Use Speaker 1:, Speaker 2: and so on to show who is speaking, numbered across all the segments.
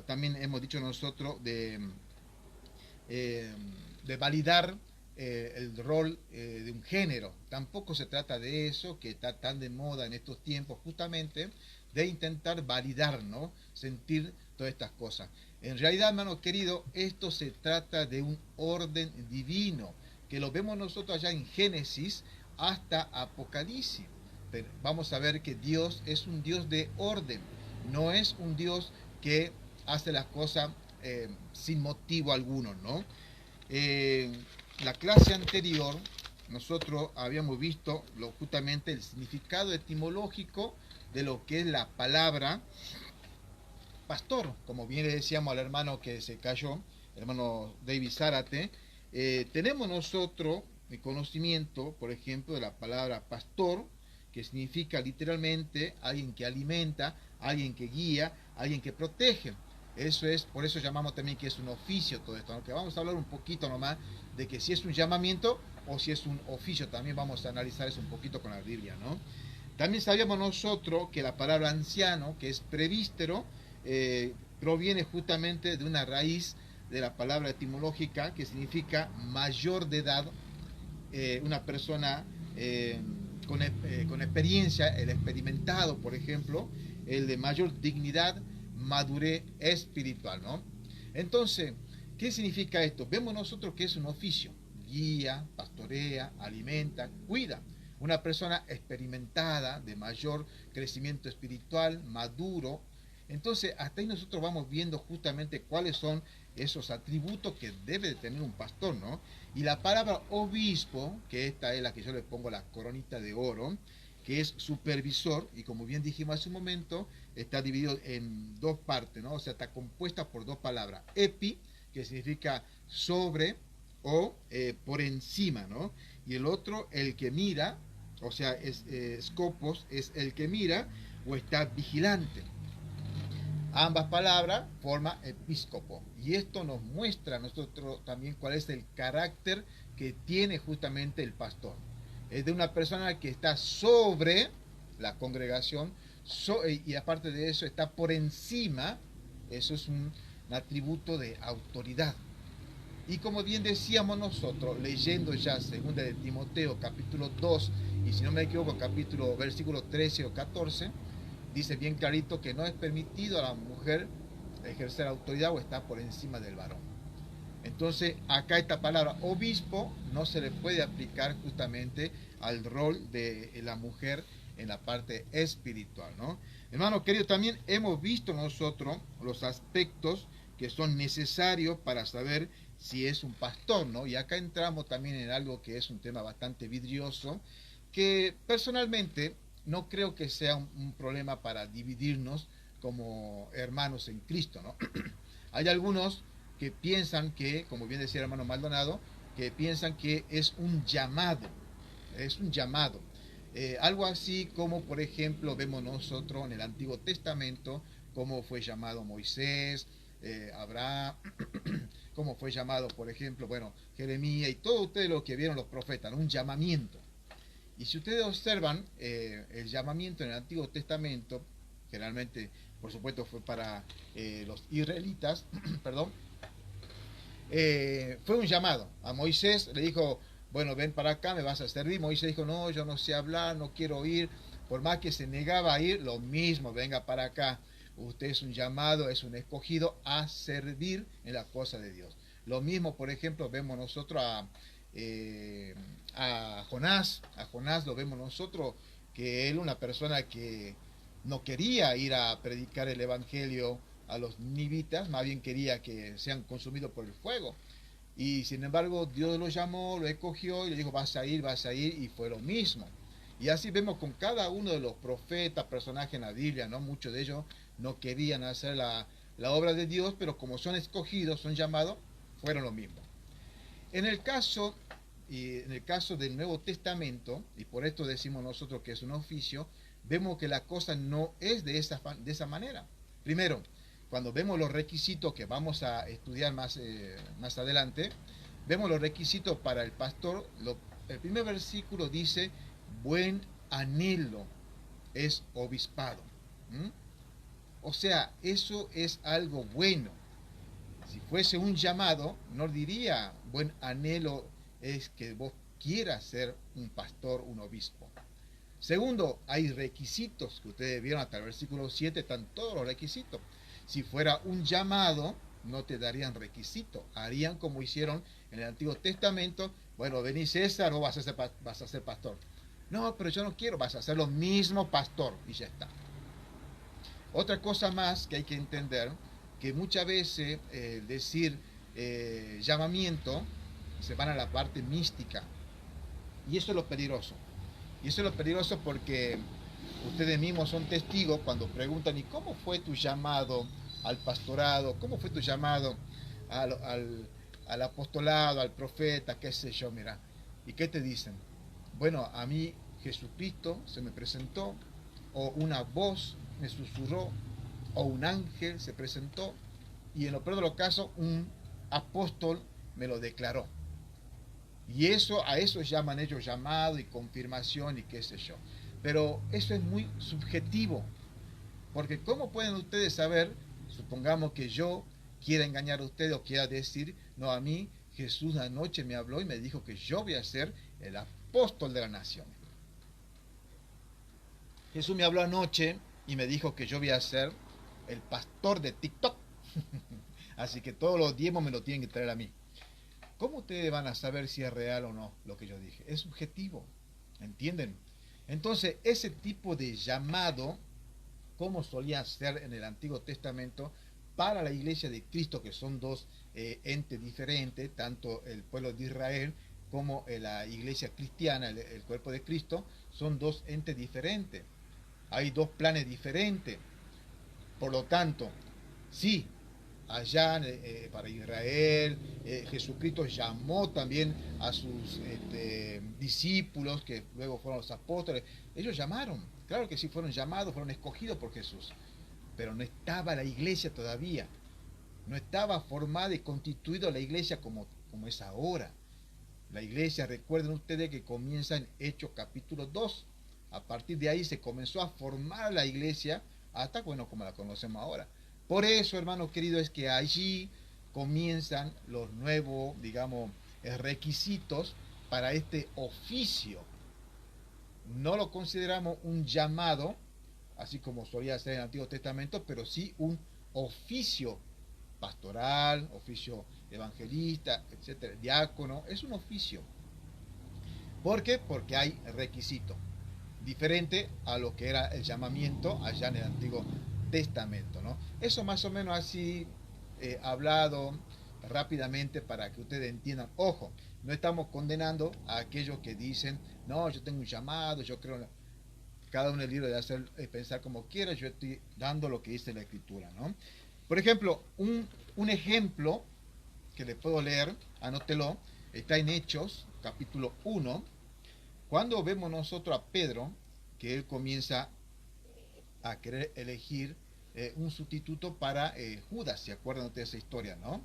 Speaker 1: también hemos dicho nosotros eh, de validar el rol de un género. Tampoco se trata de eso, que está tan de moda en estos tiempos, justamente de intentar validar, ¿no? Sentir todas estas cosas. En realidad, hermano querido, esto se trata de un orden divino, que lo vemos nosotros allá en Génesis hasta Apocalipsis. Pero vamos a ver que Dios es un Dios de orden, no es un Dios que hace las cosas sin motivo alguno, ¿no? Eh, la clase anterior nosotros habíamos visto justamente el significado etimológico de lo que es la palabra pastor, como bien le decíamos al hermano que se cayó, el hermano David Zárate. Tenemos nosotros el conocimiento, por ejemplo, de la palabra pastor, que significa literalmente alguien que alimenta, alguien que guía, alguien que protege. Eso es, por eso llamamos también que es un oficio todo esto, aunque vamos a hablar un poquito nomás de que si es un llamamiento o si es un oficio, también vamos a analizar eso un poquito con la Biblia, ¿no? También sabíamos nosotros que la palabra anciano, que es prevístero, proviene justamente de una raíz de la palabra etimológica que significa mayor de edad, una persona con experiencia, el experimentado, por ejemplo, el de mayor dignidad, madurez espiritual, ¿no? Entonces, ¿qué significa esto? Vemos nosotros que es un oficio, guía, pastorea, alimenta, cuida. Una persona experimentada, de mayor crecimiento espiritual, maduro. Entonces, hasta ahí nosotros vamos viendo justamente cuáles son esos atributos que debe de tener un pastor, ¿no? Y la palabra obispo, que esta es la que yo le pongo la coronita de oro, que es supervisor, y como bien dijimos hace un momento, está dividido en dos partes, ¿no? O sea, está compuesta por dos palabras. Epi, que significa sobre o por encima, ¿no? Y el otro, el que mira, o sea, es scopos, es el que mira o está vigilante. Ambas palabras forman episcopo. Y esto nos muestra a nosotros también cuál es el carácter que tiene justamente el pastor. Es de una persona que está sobre la congregación y aparte de eso está por encima. Eso es un atributo de autoridad. Y como bien decíamos nosotros, leyendo ya segunda de Timoteo capítulo 2 y si no me equivoco capítulo versículo 13 o 14, dice bien clarito que no es permitido a la mujer ejercer autoridad o estar por encima del varón. Entonces, acá esta palabra obispo no se le puede aplicar justamente al rol de la mujer en la parte espiritual, ¿no? Hermano querido, también hemos visto nosotros los aspectos que son necesarios para saber si es un pastor, ¿no? Y acá entramos también en algo que es un tema bastante vidrioso, que personalmente no creo que sea un problema para dividirnos como hermanos en Cristo, ¿no? Hay algunos que piensan que, como bien decía el hermano Maldonado, que piensan que es un llamado. Algo así como, por ejemplo, vemos nosotros en el Antiguo Testamento, cómo fue llamado Moisés, Abraham, cómo fue llamado, por ejemplo, bueno, Jeremías y todo ustedes lo que vieron los profetas, ¿no? Un llamamiento. Y si ustedes observan el llamamiento en el Antiguo Testamento, generalmente, por supuesto, fue para los israelitas, perdón, fue un llamado. A Moisés le dijo, bueno, ven para acá, me vas a servir. Moisés dijo, no, yo no sé hablar, no quiero ir. Por más que se negaba a ir, lo mismo, venga para acá. Usted es un llamado, es un escogido a servir en la cosa de Dios. Lo mismo, por ejemplo, vemos nosotros a Jonás. A Jonás lo vemos nosotros, que él una persona que no quería ir a predicar el evangelio a los nivitas, más bien quería que sean consumidos por el fuego. Y sin embargo, Dios lo llamó, lo escogió y le dijo, vas a ir, y fue lo mismo. Y así vemos con cada uno de los profetas, personajes en la Biblia, ¿no? Muchos de ellos no querían hacer la obra de Dios, pero como son escogidos, son llamados, fueron lo mismo. En el caso, en el caso del Nuevo Testamento, y por esto decimos nosotros que es un oficio, vemos que la cosa no es de esa manera. Primero, cuando vemos los requisitos que vamos a estudiar más adelante, vemos los requisitos para el pastor. El primer versículo dice, buen anhelo es obispado. ¿Mm? O sea, eso es algo bueno. Si fuese un llamado, no diría buen anhelo es que vos quieras ser un pastor, un obispo. Segundo, hay requisitos que ustedes vieron hasta el versículo 7, están todos los requisitos. Si fuera un llamado, no te darían requisito. Harían como hicieron en el Antiguo Testamento. Bueno, vení César o vas a ser pastor. No, pero yo no quiero, vas a ser lo mismo pastor y ya está. Otra cosa más que hay que entender, que muchas veces decir llamamiento, se van a la parte mística. Y eso es lo peligroso. Y eso es lo peligroso porque ustedes mismos son testigos cuando preguntan, ¿y cómo fue tu llamado al pastorado? ¿Cómo fue tu llamado al apostolado, al profeta, qué sé yo, mira? ¿Y qué te dicen? Bueno, a mí Jesucristo se me presentó, o una voz me susurró, o un ángel se presentó, y en lo peor de los casos, un apóstol me lo declaró. Y eso, a eso llaman ellos llamado y confirmación y qué sé yo. Pero eso es muy subjetivo, porque ¿cómo pueden ustedes saber, supongamos que yo quiera engañar a ustedes o quiera decir, no, a mí Jesús anoche me habló y me dijo que yo voy a ser el apóstol de la nación. Jesús me habló anoche y me dijo que yo voy a ser el pastor de TikTok. Así que todos los diezmos me lo tienen que traer a mí. ¿Cómo ustedes van a saber si es real o no lo que yo dije? Es subjetivo, ¿entienden? Entonces, ese tipo de llamado, como solía ser en el Antiguo Testamento, para la iglesia de Cristo, que son dos entes diferentes, tanto el pueblo de Israel como la iglesia cristiana, el cuerpo de Cristo, son dos entes diferentes. Hay dos planes diferentes. Por lo tanto, sí, allá para Israel, Jesucristo llamó también a sus discípulos, que luego fueron los apóstoles. Ellos llamaron, claro que sí, fueron llamados, fueron escogidos por Jesús, pero no estaba la iglesia todavía, no estaba formada y constituida la iglesia como es ahora. La iglesia, recuerden ustedes que comienza en Hechos capítulo 2. A partir de ahí se comenzó a formar la iglesia hasta, bueno, como la conocemos ahora. Por eso, hermanos queridos, es que allí comienzan los nuevos, digamos, requisitos para este oficio. No lo consideramos un llamado, así como solía ser en el Antiguo Testamento, pero sí un oficio pastoral, oficio evangelista, etcétera, diácono, es un oficio. ¿Por qué? Porque hay requisitos, diferente a lo que era el llamamiento allá en el Antiguo Testamento, ¿no? Eso más o menos así hablado rápidamente para que ustedes entiendan. Ojo, no estamos condenando a aquellos que dicen, no, yo tengo un llamado, yo creo, cada uno es libre de hacer, pensar como quiera, yo estoy dando lo que dice la Escritura, ¿no? Por ejemplo, un ejemplo que le puedo leer, anótelo, está en Hechos, capítulo 1, cuando vemos nosotros a Pedro, que él comienza a querer elegir un sustituto para Judas, ¿se acuerdan de esa historia, no?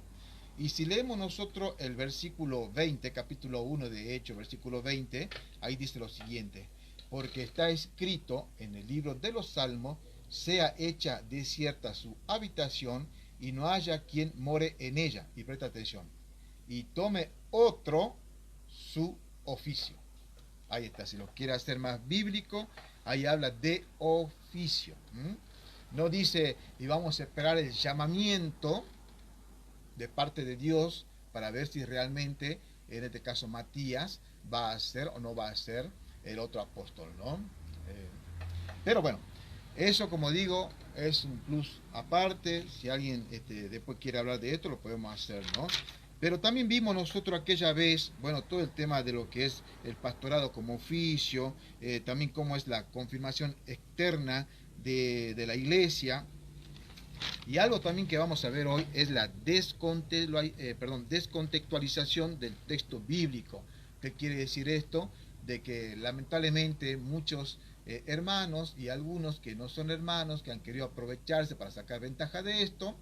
Speaker 1: Y si leemos nosotros el versículo 20, capítulo 1 de Hechos, versículo 20, ahí dice lo siguiente, porque está escrito en el libro de los Salmos, sea hecha desierta su habitación y no haya quien more en ella, y presta atención, y tome otro su oficio. Ahí está, si lo quiere hacer más bíblico, ahí habla de oficio. No dice, y vamos a esperar el llamamiento de parte de Dios para ver si realmente, en este caso Matías, va a ser o no va a ser el otro apóstol, ¿no? Pero bueno, eso como digo, es un plus aparte. Si alguien después quiere hablar de esto, lo podemos hacer, ¿no? Pero también vimos nosotros aquella vez, bueno, todo el tema de lo que es el pastorado como oficio, también cómo es la confirmación externa de la iglesia. Y algo también que vamos a ver hoy es la descontextualización del texto bíblico. ¿Qué quiere decir esto? De que lamentablemente muchos hermanos y algunos que no son hermanos, que han querido aprovecharse para sacar ventaja de esto,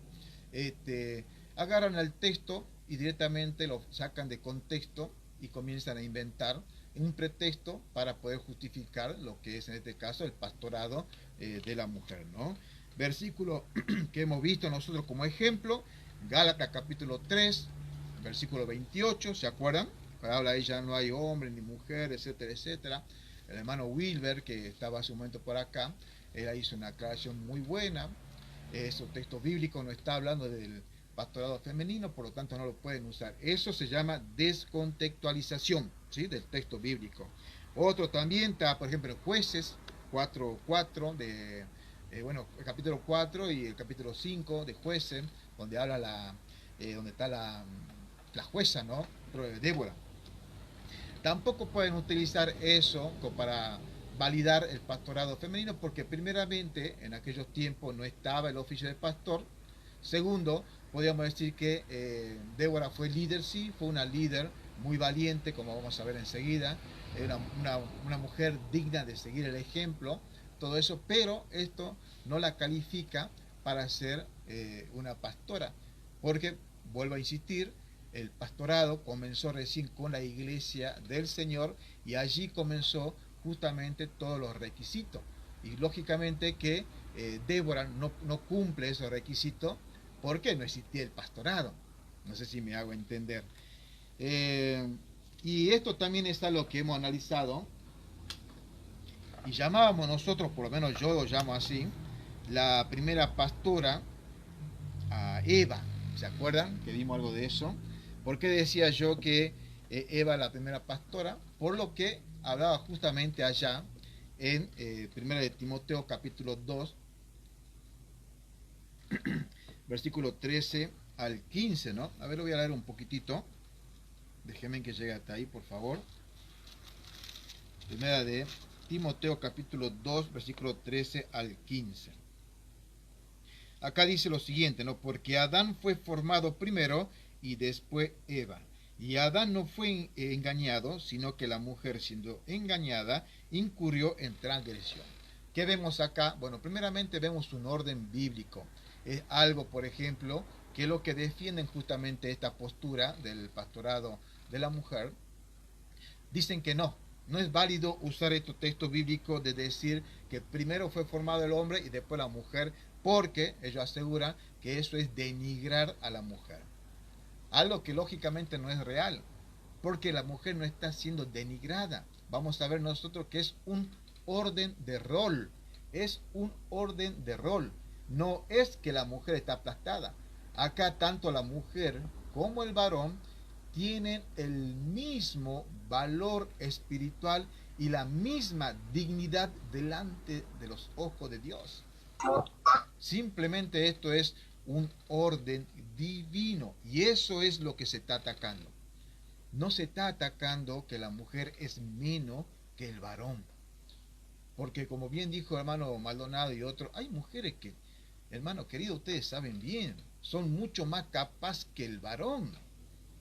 Speaker 1: agarran el texto y directamente lo sacan de contexto y comienzan a inventar un pretexto para poder justificar lo que es en este caso el pastorado de la mujer, ¿no? versículo que hemos visto nosotros como ejemplo, Gálatas capítulo 3, versículo 28, ¿se acuerdan? Habla ahí, ya no hay hombre ni mujer, etcétera, etcétera. El hermano Wilber, que estaba hace un momento por acá, él hizo una aclaración muy buena. Ese texto bíblico no está hablando del pastorado femenino, por lo tanto no lo pueden usar. Eso se llama descontextualización, ¿sí?, del texto bíblico. Otro también está, por ejemplo, en Jueces 4:4 bueno, el capítulo 4 y el capítulo 5 de Jueces, donde habla donde está la jueza, ¿no? Débora. Tampoco pueden utilizar eso para validar el pastorado femenino, porque primeramente en aquellos tiempos no estaba el oficio de pastor. Segundo, podríamos decir que Débora fue líder, sí, fue una líder muy valiente, como vamos a ver enseguida, era una mujer digna de seguir el ejemplo, todo eso, pero esto no la califica para ser una pastora, porque, vuelvo a insistir, el pastorado comenzó recién con la iglesia del Señor y allí comenzó justamente todos los requisitos. Y lógicamente que Débora no cumple esos requisitos porque no existía el pastorado. No sé si me hago entender. Y esto también es algo que hemos analizado y llamábamos nosotros, por lo menos yo lo llamo así, la primera pastora a Eva. ¿Se acuerdan que vimos algo de eso? ¿Por qué decía yo que Eva la primera pastora? Por lo que hablaba justamente allá en 1 de Timoteo capítulo 2, versículo 13 al 15, ¿no? A ver, lo voy a leer un poquitito. Déjenme que llegue hasta ahí, por favor. 1 de Timoteo capítulo 2, versículo 13 al 15. Acá dice lo siguiente, ¿no? Porque Adán fue formado primero y después Eva. Y Adán no fue engañado, sino que la mujer, siendo engañada, incurrió en transgresión. ¿Qué vemos acá? Bueno, primeramente vemos un orden bíblico. Es algo, por ejemplo, que es lo que defienden justamente esta postura del pastorado de la mujer. Dicen que no es válido usar este texto bíblico de decir que primero fue formado el hombre y después la mujer, porque ellos aseguran que eso es denigrar a la mujer. Algo que lógicamente no es real, porque la mujer no está siendo denigrada. Vamos a ver nosotros que es un orden de rol. Es un orden de rol. No es que la mujer está aplastada. Acá tanto la mujer como el varón tienen el mismo valor espiritual y la misma dignidad delante de los ojos de Dios. Simplemente esto es un orden divino y eso es lo que se está atacando. No se está atacando que la mujer es menos que el varón. Porque como bien dijo el hermano Maldonado y otro, hay mujeres que, hermano querido, ustedes saben bien, son mucho más capaces que el varón.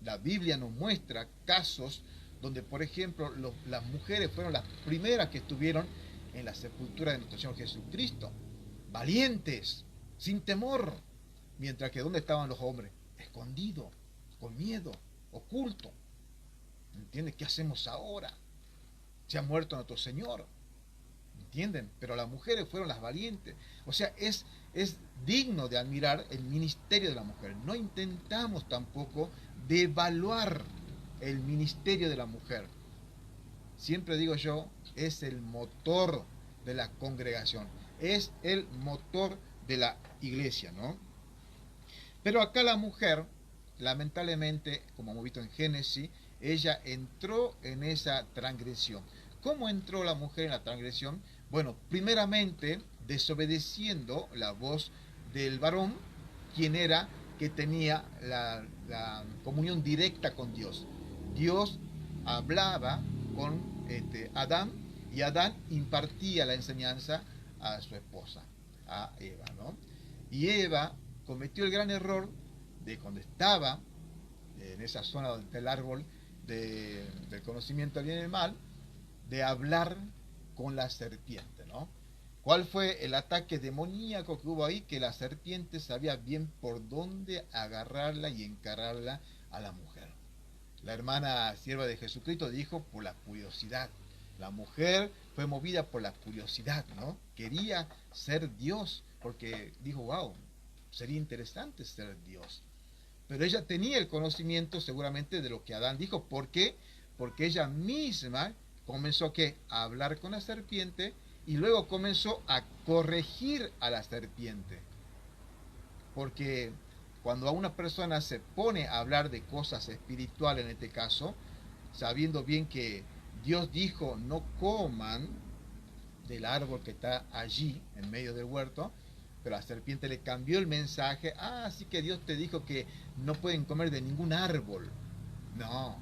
Speaker 1: La Biblia nos muestra casos donde, por ejemplo, las mujeres fueron las primeras que estuvieron en la sepultura de nuestro Señor Jesucristo. Valientes, sin temor. Mientras que ¿dónde estaban los hombres? Escondidos, con miedo, oculto. ¿Entienden? ¿Qué hacemos ahora? Se ha muerto nuestro Señor. ¿Entienden? Pero las mujeres fueron las valientes. O sea, es digno de admirar el ministerio de la mujer. No intentamos tampoco devaluar el ministerio de la mujer. Siempre digo yo, es el motor de la congregación. Es el motor de la iglesia, ¿no? Pero acá la mujer, lamentablemente, como hemos visto en Génesis, ella entró en esa transgresión. ¿Cómo entró la mujer en la transgresión? Bueno, primeramente desobedeciendo la voz del varón, quien era que tenía la comunión directa con Dios. Dios hablaba con Adán y Adán impartía la enseñanza a su esposa, a Eva, ¿no? Y Eva cometió el gran error de cuando estaba en esa zona del árbol del conocimiento del bien y del mal, de hablar con la serpiente, ¿no? ¿Cuál fue el ataque demoníaco que hubo ahí? Que la serpiente sabía bien por dónde agarrarla y encararla a la mujer. La hermana sierva de Jesucristo dijo por la curiosidad. La mujer fue movida por la curiosidad, ¿no? Quería ser Dios, porque dijo, wow, sería interesante ser Dios. Pero ella tenía el conocimiento seguramente de lo que Adán dijo. ¿Por qué? Porque ella misma comenzó a hablar con la serpiente y luego comenzó a corregir a la serpiente. Porque cuando a una persona se pone a hablar de cosas espirituales en este caso, sabiendo bien que Dios dijo no coman del árbol que está allí en medio del huerto, pero la serpiente le cambió el mensaje. Ah, así que Dios te dijo que no pueden comer de ningún árbol. No.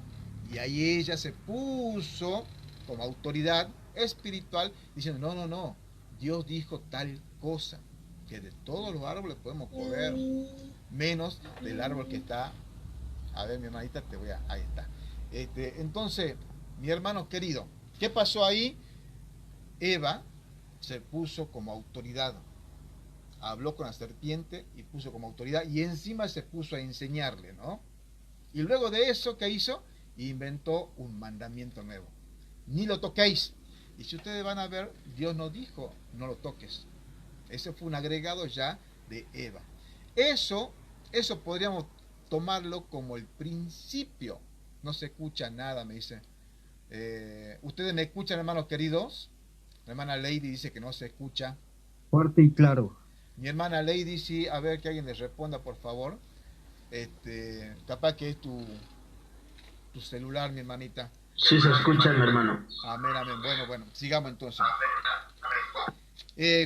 Speaker 1: Y ahí ella se puso como autoridad espiritual diciendo, no, no, no, Dios dijo tal cosa, que de todos los árboles podemos comer, menos del árbol que está, a ver mi hermanita, ahí está. Entonces, mi hermano querido, ¿qué pasó ahí? Eva se puso como autoridad, habló con la serpiente y puso como autoridad y encima se puso a enseñarle, ¿no? Y luego de eso, ¿qué hizo? Inventó un mandamiento nuevo. Ni lo toquéis. Y si ustedes van a ver, Dios no dijo, no lo toques. Ese fue un agregado ya de Eva. Eso podríamos tomarlo como el principio. No se escucha nada, me dice. ¿Ustedes me escuchan, hermanos queridos? Mi hermana Lady dice que no se escucha.
Speaker 2: Fuerte y claro.
Speaker 1: Mi hermana Lady, sí, a ver que alguien le responda, por favor. Capaz que es tu celular, mi hermanita.
Speaker 3: Sí se escucha, mi hermano.
Speaker 1: Amén, amén. Bueno, bueno, sigamos entonces.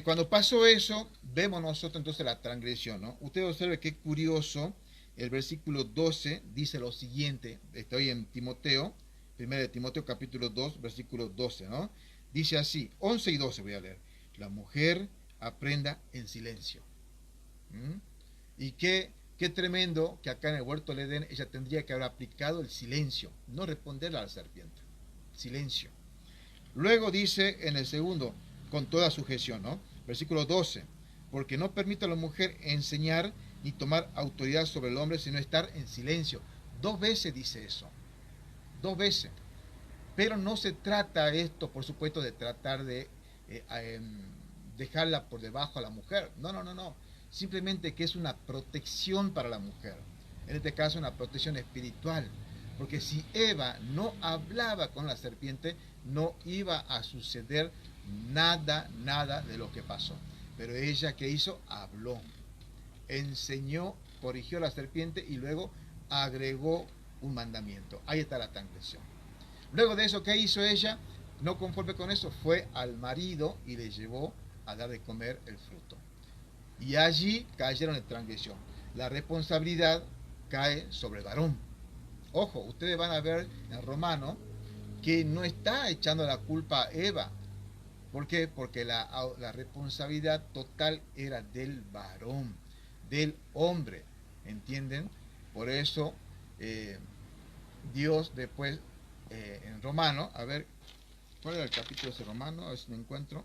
Speaker 1: Cuando pasó eso, vemos nosotros entonces la transgresión, ¿no? Usted observe qué curioso, el versículo 12 dice lo siguiente, estoy en Timoteo, 1 de Timoteo capítulo 2, versículo 12, ¿no? Dice así, 11 y 12 voy a leer, la mujer aprenda en silencio. ¿Mm? Y qué tremendo que acá en el huerto del Edén ella tendría que haber aplicado el silencio, no responderle a la serpiente, silencio. Luego dice en el segundo, con toda sujeción, ¿no? Versículo 12, porque no permite a la mujer enseñar ni tomar autoridad sobre el hombre, sino estar en silencio. 2 veces dice eso, 2 veces. Pero no se trata esto, por supuesto, de tratar de dejarla por debajo a la mujer. No, no, no, no. Simplemente que es una protección para la mujer. En este caso, una protección espiritual. Porque si Eva no hablaba con la serpiente, no iba a suceder nada, nada de lo que pasó. Pero ella, ¿qué hizo? Habló, enseñó, corrigió a la serpiente y luego agregó un mandamiento. Ahí está la transgresión. Luego de eso, ¿qué hizo ella? No conforme con eso, fue al marido y le llevó a dar de comer el fruto. Y allí cayeron en transgresión. La responsabilidad cae sobre el varón. Ojo, ustedes van a ver en Romano que no está echando la culpa a Eva. ¿Por qué? Porque la responsabilidad total era del varón, del hombre. ¿Entienden? Por eso Dios después en Romano, a ver, ¿cuál era el capítulo de Romano? A ver si me encuentro.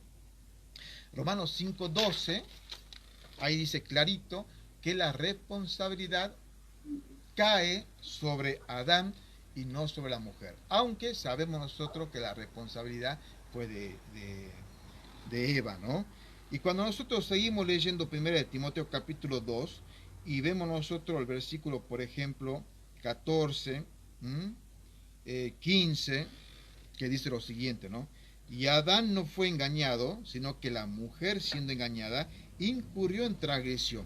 Speaker 1: Romanos 5:12, ahí dice clarito que la responsabilidad cae sobre Adán y no sobre la mujer. Aunque sabemos nosotros que la responsabilidad fue de Eva, ¿no? Y cuando nosotros seguimos leyendo 1 de Timoteo capítulo 2 y vemos nosotros el versículo, por ejemplo, 14, 15, que dice lo siguiente, ¿no? Y Adán no fue engañado, sino que la mujer, siendo engañada, incurrió en transgresión,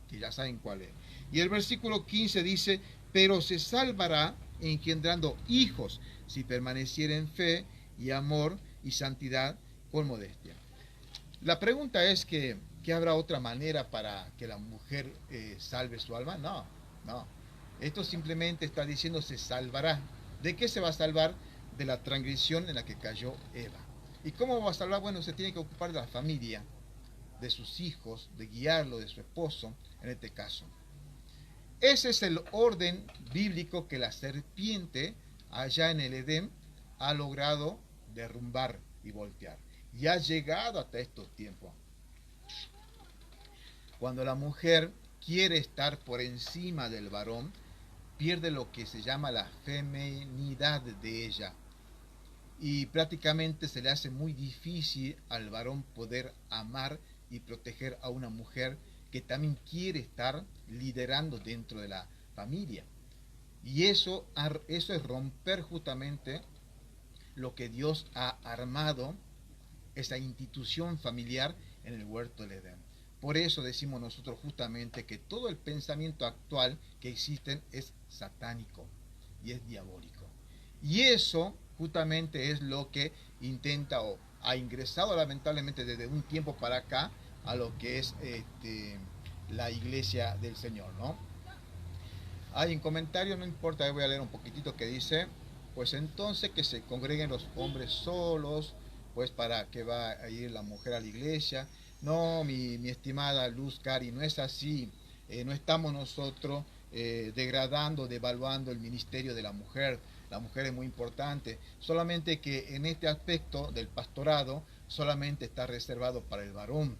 Speaker 1: que ya saben cuál es. Y el versículo 15 dice, pero se salvará engendrando hijos, si permaneciera en fe y amor y santidad con modestia. La pregunta es que habrá otra manera para que la mujer salve su alma. No, no. Esto simplemente está diciendo se salvará. ¿De qué se va a salvar? De la transgresión en la que cayó Eva. ¿Y cómo va a salvar? Bueno, se tiene que ocupar de la familia, de sus hijos, de guiarlo, de su esposo, en este caso. Ese es el orden bíblico que la serpiente allá en el Edén ha logrado derrumbar y voltear. Y ha llegado hasta estos tiempos. Cuando la mujer quiere estar por encima del varón, pierde lo que se llama la feminidad de ella. Y prácticamente se le hace muy difícil al varón poder amar y proteger a una mujer que también quiere estar liderando dentro de la familia. Y eso es romper justamente lo que Dios ha armado, esa institución familiar en el huerto del Edén. Por eso decimos nosotros justamente que todo el pensamiento actual que existe es satánico y es diabólico. Y eso justamente es lo que intenta o ha ingresado lamentablemente desde un tiempo para acá a lo que es la iglesia del Señor, ¿no? Hay un comentario, no importa, voy a leer un poquitito que dice, pues entonces que se congreguen los hombres solos, pues para que va a ir la mujer a la iglesia. No, mi estimada Luz Cari, no es así. No estamos nosotros degradando, devaluando el ministerio de la mujer. La mujer es muy importante. Solamente que en este aspecto del pastorado solamente está reservado para el varón,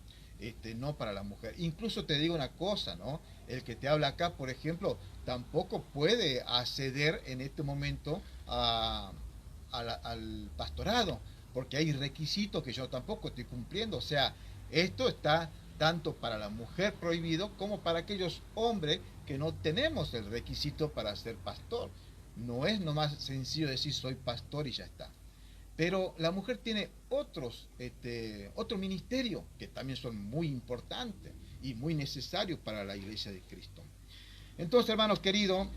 Speaker 1: no para la mujer. Incluso te digo una cosa, ¿no? El que te habla acá, por ejemplo, tampoco puede acceder en este momento al pastorado, porque hay requisitos que yo tampoco estoy cumpliendo. O sea, esto está tanto para la mujer prohibido como para aquellos hombres que no tenemos el requisito para ser pastor. No es nomás sencillo decir soy pastor y ya está. Pero la mujer tiene otro ministerio que también son muy importantes y muy necesarios para la iglesia de Cristo. Entonces, hermanos queridos,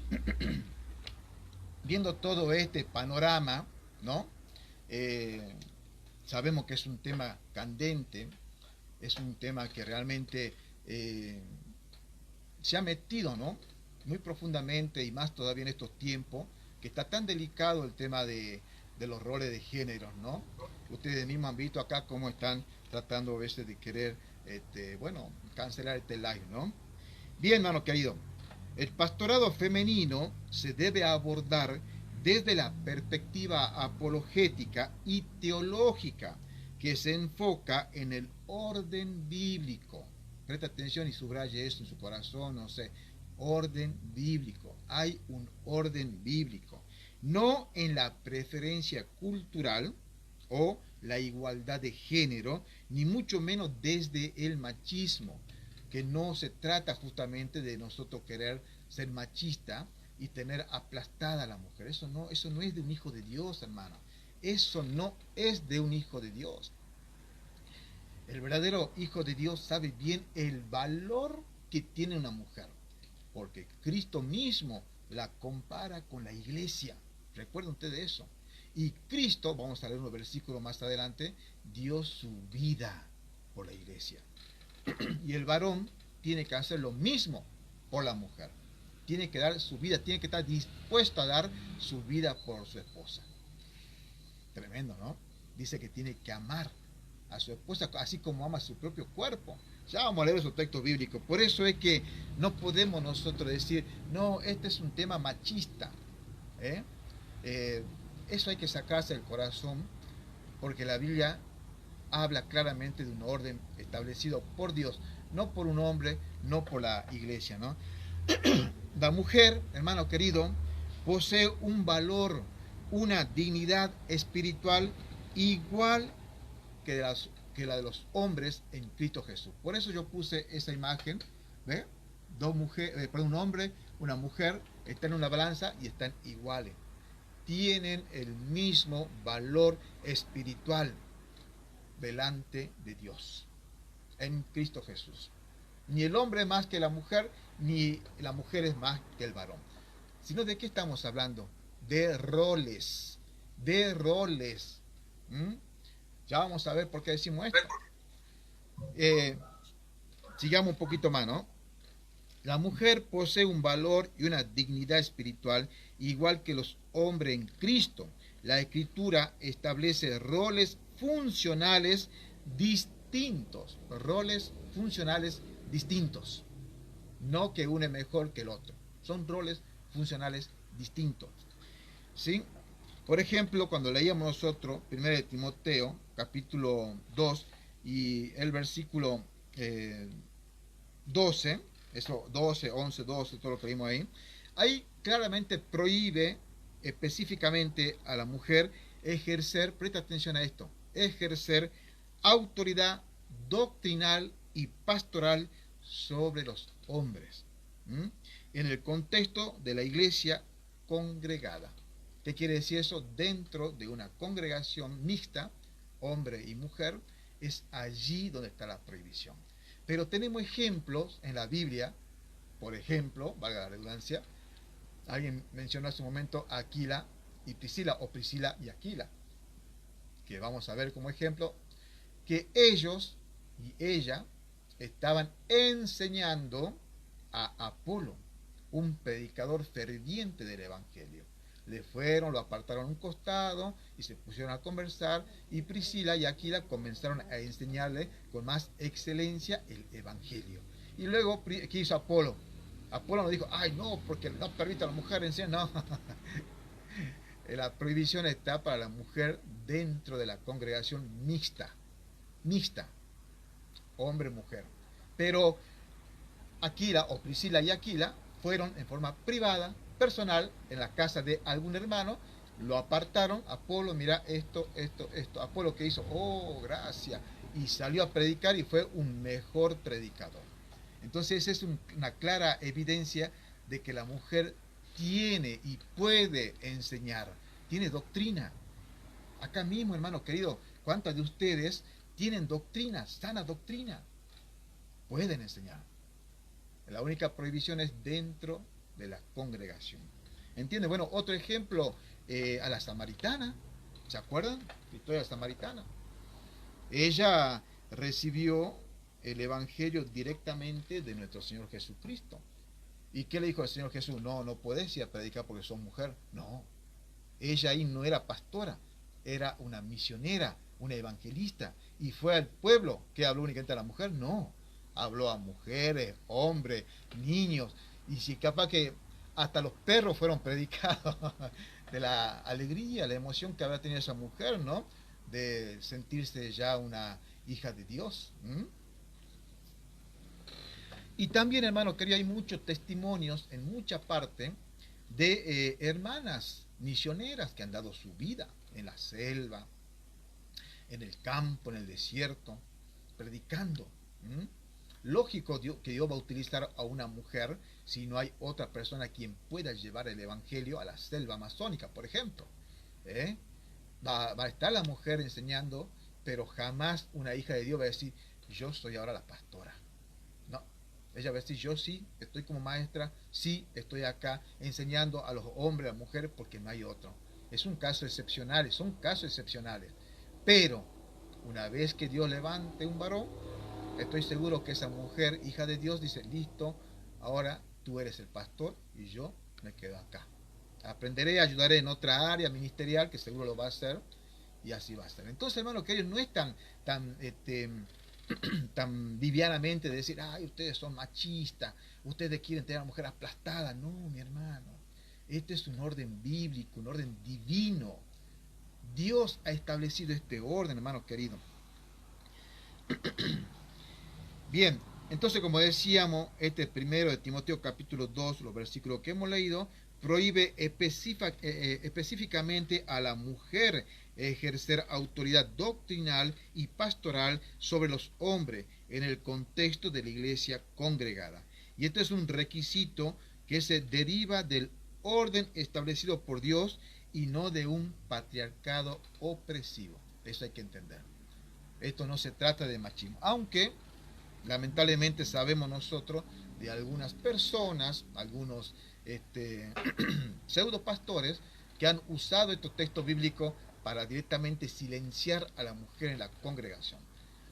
Speaker 1: viendo todo este panorama, ¿no? Sabemos que es un tema candente, es un tema que realmente se ha metido, ¿no? Muy profundamente y más todavía en estos tiempos, que está tan delicado el tema de los roles de género, ¿no? Ustedes mismos han visto acá cómo están tratando a veces de querer, cancelar este live, ¿no? Bien, hermano querido, el pastorado femenino se debe abordar desde la perspectiva apologética y teológica que se enfoca en el orden bíblico. Presta atención y subraye esto en su corazón, no sé. Orden bíblico. Hay un orden bíblico. No en la preferencia cultural o la igualdad de género, ni mucho menos desde el machismo, que no se trata justamente de nosotros querer ser machista y tener aplastada a la mujer. Eso no es de un hijo de Dios, hermano. Eso no es de un hijo de Dios. El verdadero hijo de Dios sabe bien el valor que tiene una mujer, porque Cristo mismo la compara con la iglesia. Recuerden ustedes eso. Y Cristo, vamos a leer unos versículos más adelante, dio su vida por la iglesia. Y el varón tiene que hacer lo mismo por la mujer. Tiene que dar su vida, tiene que estar dispuesto a dar su vida por su esposa. Tremendo, ¿no? Dice que tiene que amar a su esposa así como ama a su propio cuerpo. Ya vamos a leer esos textos bíblicos. Por eso es que no podemos nosotros decir, no, este es un tema machista. Eso hay que sacarse del corazón, porque la Biblia habla claramente de un orden establecido por Dios, no por un hombre, no por la iglesia, ¿no? La mujer, hermano querido, posee un valor, una dignidad espiritual igual que la de los hombres en Cristo Jesús. Por eso yo puse esa imagen, ¿ve? Un hombre, una mujer, están en una balanza y están iguales. Tienen el mismo valor espiritual delante de Dios, en Cristo Jesús. Ni el hombre es más que la mujer, ni la mujer es más que el varón. Sino, ¿de qué estamos hablando? De roles. De roles. Ya vamos a ver por qué decimos esto. Sigamos un poquito más, ¿no? La mujer posee un valor y una dignidad espiritual igual que los hombres en Cristo. La Escritura establece roles funcionales distintos. Roles funcionales distintos. No que uno es mejor que el otro. Son roles funcionales distintos. ¿Sí? Por ejemplo, cuando leíamos nosotros 1 de Timoteo, capítulo 2, y el versículo 12, eso 12, 11, 12, todo lo que vimos ahí claramente prohíbe específicamente a la mujer ejercer, presta atención a esto, ejercer autoridad doctrinal y pastoral sobre los hombres. ¿Mm? En el contexto de la iglesia congregada. ¿Qué quiere decir eso? Dentro de una congregación mixta, hombre y mujer, es allí donde está la prohibición. Pero tenemos ejemplos en la Biblia, por ejemplo, valga la redundancia, alguien mencionó hace un momento a Aquila y Priscila, o Priscila y Aquila, que vamos a ver como ejemplo, que ellos y ella estaban enseñando a Apolo, un predicador ferviente del Evangelio. Le fueron, lo apartaron a un costado y se pusieron a conversar, y Priscila y Aquila comenzaron a enseñarle con más excelencia el Evangelio. Y luego, ¿qué hizo Apolo? Apolo no dijo, ay no, porque no permite a la mujer enseñar, no. La prohibición está para la mujer dentro de la congregación mixta, hombre-mujer. Pero Aquila, o Priscila y Aquila, fueron en forma privada, personal, en la casa de algún hermano, lo apartaron, Apolo, mira esto, Apolo que hizo, oh, gracias, y salió a predicar y fue un mejor predicador. Entonces es una clara evidencia de que la mujer tiene y puede enseñar, tiene doctrina. Acá mismo, hermano querido, ¿cuántas de ustedes tienen doctrina, sana doctrina? Pueden enseñar. La única prohibición es dentro de la congregación. ¿Entienden? Bueno, otro ejemplo, a la samaritana. ¿Se acuerdan? La historia de la samaritana. Ella recibió el Evangelio directamente de nuestro Señor Jesucristo. ¿Y qué le dijo el Señor Jesús? No, no puedes ir a predicar porque sos mujer. No. Ella ahí no era pastora, era una misionera, una evangelista. Y fue al pueblo que habló únicamente a la mujer. No. Habló a mujeres, hombres, niños, y si capaz que hasta los perros fueron predicados de la alegría, la emoción que había tenido esa mujer, ¿no? De sentirse ya una hija de Dios. Y también, hermano querido, hay muchos testimonios en mucha parte de hermanas misioneras que han dado su vida en la selva, en el campo, en el desierto, predicando. Lógico que Dios va a utilizar a una mujer si no hay otra persona quien pueda llevar el evangelio a la selva amazónica, por ejemplo. Va a estar la mujer enseñando, pero jamás una hija de Dios va a decir, yo soy ahora la pastora. No, ella va a decir, yo sí, estoy como maestra, sí, estoy acá enseñando a los hombres, a las mujeres, porque no hay otro. Es un caso excepcional, son casos excepcionales. Pero, una vez que Dios levante un varón, estoy seguro que esa mujer, hija de Dios, dice, listo, ahora tú eres el pastor y yo me quedo acá. Aprenderé, ayudaré en otra área ministerial, que seguro lo va a hacer, y así va a ser. Entonces, hermano, que ellos no es tan livianamente de decir, ay, ustedes son machistas, ustedes quieren tener a la mujer aplastada. No, mi hermano, este es un orden bíblico, un orden divino. Dios ha establecido este orden, hermano querido. Bien, entonces como decíamos, este primero de Timoteo capítulo 2, los versículos que hemos leído, prohíbe específicamente a la mujer ejercer autoridad doctrinal y pastoral sobre los hombres en el contexto de la iglesia congregada. Y este es un requisito que se deriva del orden establecido por Dios y no de un patriarcado opresivo. Eso hay que entender. Esto no se trata de machismo, aunque lamentablemente sabemos nosotros de algunas personas, algunos pseudo pastores que han usado estos textos bíblicos para directamente silenciar a la mujer en la congregación,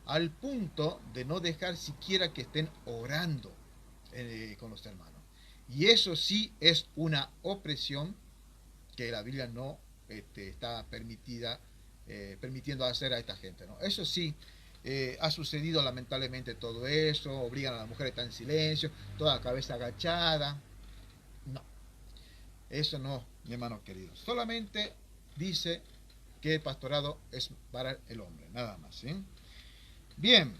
Speaker 1: al punto de no dejar siquiera que estén orando con los hermanos. Y eso sí es una opresión que la Biblia no está permitiendo hacer a esta gente, ¿no? Eso sí, ha sucedido lamentablemente todo eso, obligan a la mujer a estar en silencio, toda la cabeza agachada. No, eso no, mi hermano querido. Solamente dice que el pastorado es para el hombre, nada más, ¿sí? Bien,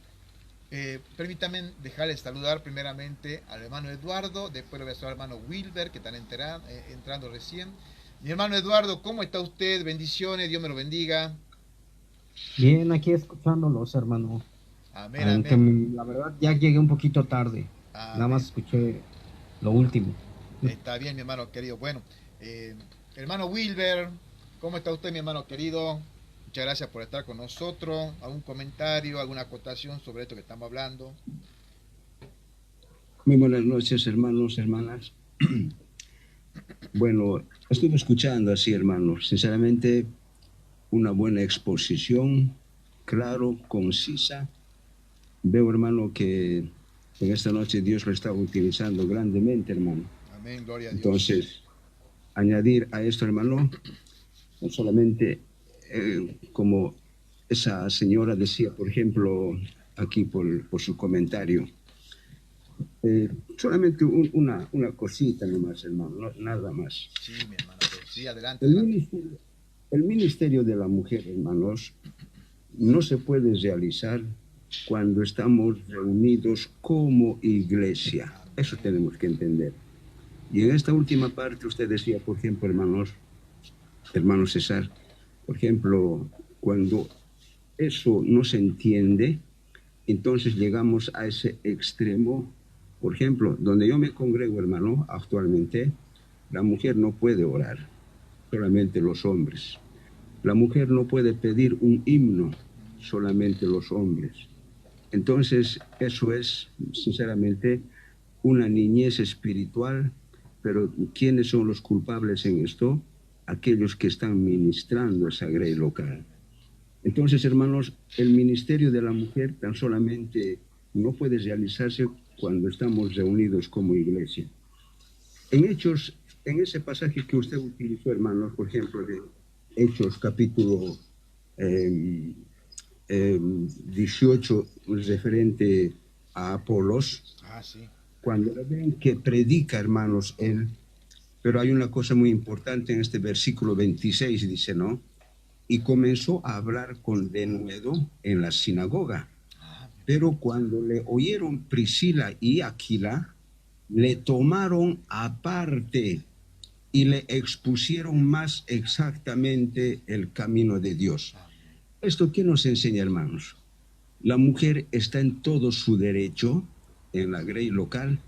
Speaker 1: permítanme dejarles saludar primeramente al hermano Eduardo, después le voy a saludar al hermano Wilber, que están entrando recién. Mi hermano Eduardo, ¿cómo está usted? Bendiciones, Dios me lo bendiga.
Speaker 3: Bien, aquí escuchándolos, hermano.
Speaker 1: Amén,
Speaker 2: Aunque
Speaker 1: amén.
Speaker 2: la verdad ya llegué un poquito tarde. Nada
Speaker 1: Amén.
Speaker 2: más escuché lo último.
Speaker 1: Está bien, mi hermano querido. Bueno, hermano Wilber, ¿cómo está usted, mi hermano querido? Muchas gracias por estar con nosotros. ¿Algún comentario, alguna acotación sobre esto que estamos hablando?
Speaker 4: Muy buenas noches, hermanos, hermanas. Bueno, estuve escuchando así, hermanos. Sinceramente, una buena exposición, claro, concisa. Veo, hermano, que en esta noche Dios lo está utilizando grandemente, hermano.
Speaker 1: Amén, gloria a Dios.
Speaker 4: Entonces, añadir a esto, hermano, no solamente como esa señora decía, por ejemplo, aquí por su comentario, solamente una cosita nomás, hermano, nada más.
Speaker 1: Sí, mi hermano. Sí, adelante,
Speaker 4: El
Speaker 1: adelante.
Speaker 4: ministerio, el ministerio de la mujer, hermanos, no se puede realizar cuando estamos reunidos como iglesia. Eso tenemos que entender. Y en esta última parte usted decía, por ejemplo, hermano César, por ejemplo, cuando eso no se entiende, entonces llegamos a ese extremo. Por ejemplo, donde yo me congrego, hermano, actualmente, la mujer no puede orar, solamente los hombres. La mujer no puede pedir un himno, solamente los hombres. Entonces, eso es, sinceramente, una niñez espiritual, pero ¿quiénes son los culpables en esto? Aquellos que están ministrando esa grey local. Entonces, hermanos, el ministerio de la mujer tan solamente no puede realizarse cuando estamos reunidos como iglesia. En Hechos, en ese pasaje que usted utilizó, hermanos, por ejemplo, de Hechos capítulo 18, referente a Apolos,
Speaker 1: Sí.
Speaker 4: cuando ven que predica, hermanos, él, pero hay una cosa muy importante en este versículo 26, dice, ¿no? Y comenzó a hablar con denuedo en la sinagoga. Pero cuando le oyeron Priscila y Aquila, le tomaron aparte y le expusieron más exactamente el camino de Dios. ¿Esto qué nos enseña, hermanos? La mujer está en todo su derecho en la grey local,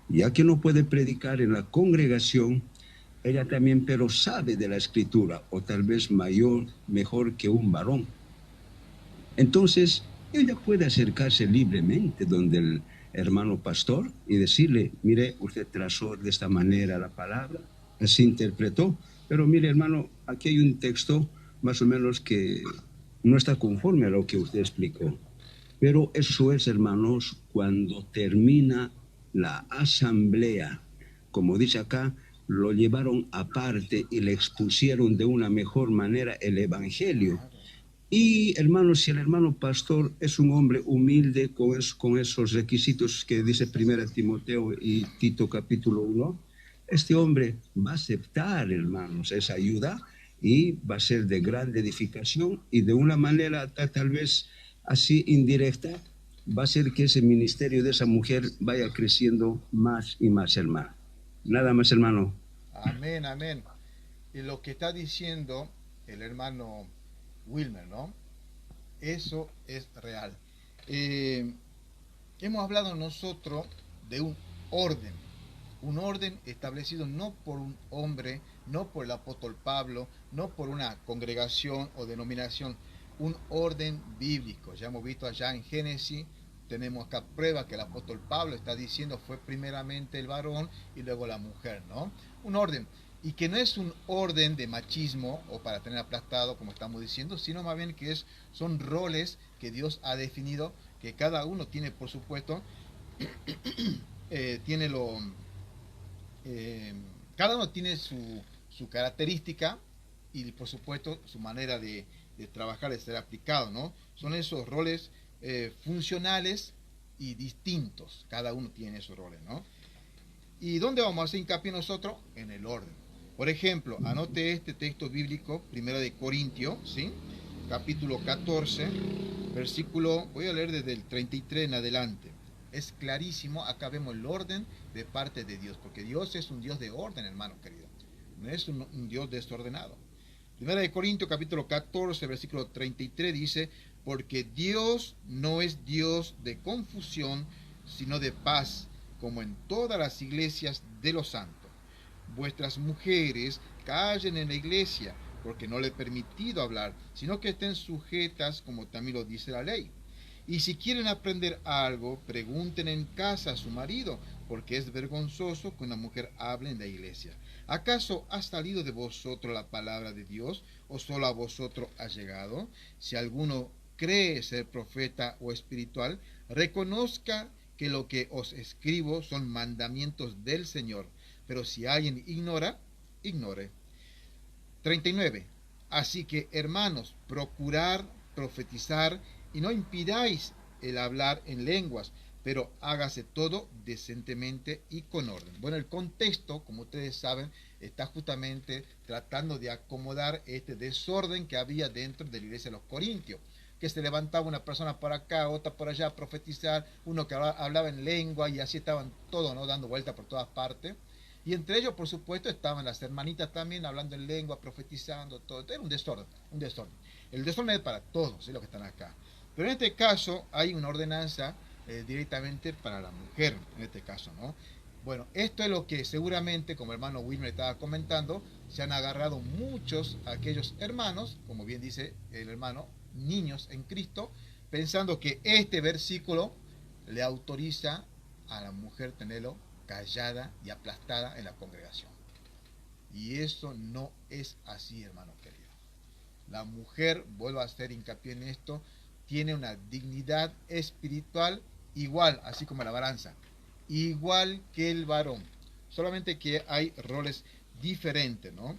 Speaker 4: ya que no puede predicar en la congregación, ella también, pero sabe de la escritura, o tal vez mejor que un varón. Entonces, ella puede acercarse libremente donde el hermano pastor y decirle, mire, usted trazó de esta manera la palabra, así interpretó, pero mire, hermano, aquí hay un texto más o menos que no está conforme a lo que usted explicó. Pero eso es, hermanos, cuando termina la asamblea. Como dice acá, lo llevaron aparte y le expusieron de una mejor manera el evangelio. Y, hermanos, si el hermano pastor es un hombre humilde con esos requisitos que dice 1 Timoteo y Tito capítulo 1, este hombre va a aceptar, hermanos, esa ayuda y va a ser de gran edificación y de una manera tal vez así indirecta, va a ser que ese ministerio de esa mujer vaya creciendo más y más, hermano. Nada más, hermano.
Speaker 1: Amén, amén. Y lo que está diciendo el hermano Wilmer, ¿no? Eso es real. Hemos hablado nosotros de un orden establecido no por un hombre, no por el apóstol Pablo, no por una congregación o denominación, un orden bíblico. Ya hemos visto allá en Génesis, tenemos acá prueba que el apóstol Pablo está diciendo fue primeramente el varón y luego la mujer, ¿no? Un orden. Y que no es un orden de machismo o para tener aplastado, como estamos diciendo, sino más bien que son roles que Dios ha definido, que cada uno tiene, por supuesto, tiene cada uno tiene su característica y, por supuesto, su manera de trabajar, de ser aplicado, ¿no? Son esos roles funcionales y distintos, cada uno tiene esos roles, ¿no? ¿Y dónde vamos a hacer hincapié nosotros? En el orden. Por ejemplo, anote este texto bíblico, 1 de Corintios, ¿sí? Capítulo 14, versículo, voy a leer desde el 33 en adelante. Es clarísimo, acá vemos el orden de parte de Dios, porque Dios es un Dios de orden, hermano querido. No es un Dios desordenado. 1 de Corintios, capítulo 14, versículo 33 dice, porque Dios no es Dios de confusión, sino de paz, como en todas las iglesias de los santos. Vuestras mujeres callen en la iglesia, porque no le he permitido hablar, sino que estén sujetas, como también lo dice la ley. Y si quieren aprender algo, pregunten en casa a su marido, porque es vergonzoso que una mujer hable en la iglesia. ¿Acaso ha salido de vosotros la palabra de Dios, o solo a vosotros ha llegado? Si alguno cree ser profeta o espiritual, reconozca que lo que os escribo son mandamientos del Señor. Pero si alguien ignora, ignore. 39. Así que, hermanos, procurad profetizar y no impidáis el hablar en lenguas, pero hágase todo decentemente y con orden. Bueno, el contexto, como ustedes saben, está justamente tratando de acomodar este desorden que había dentro de la iglesia de los Corintios, que se levantaba una persona por acá, otra por allá a profetizar, uno que hablaba en lengua, y así estaban todos, ¿no?, dando vuelta por todas partes. Y entre ellos, por supuesto, estaban las hermanitas también hablando en lengua, profetizando, todo. Era un desorden, un desorden. El desorden es para todos, los que están acá. Pero en este caso hay una ordenanza directamente para la mujer, en este caso, ¿no? Bueno, esto es lo que seguramente, como el hermano Wilmer estaba comentando, se han agarrado muchos aquellos hermanos, como bien dice el hermano, niños en Cristo, pensando que este versículo le autoriza a la mujer tenerlo callada y aplastada en la congregación. Y eso no es así, hermano querido. La mujer, vuelvo a hacer hincapié en esto, tiene una dignidad espiritual igual, así como la balanza, igual que el varón, solamente que hay roles diferentes, ¿no?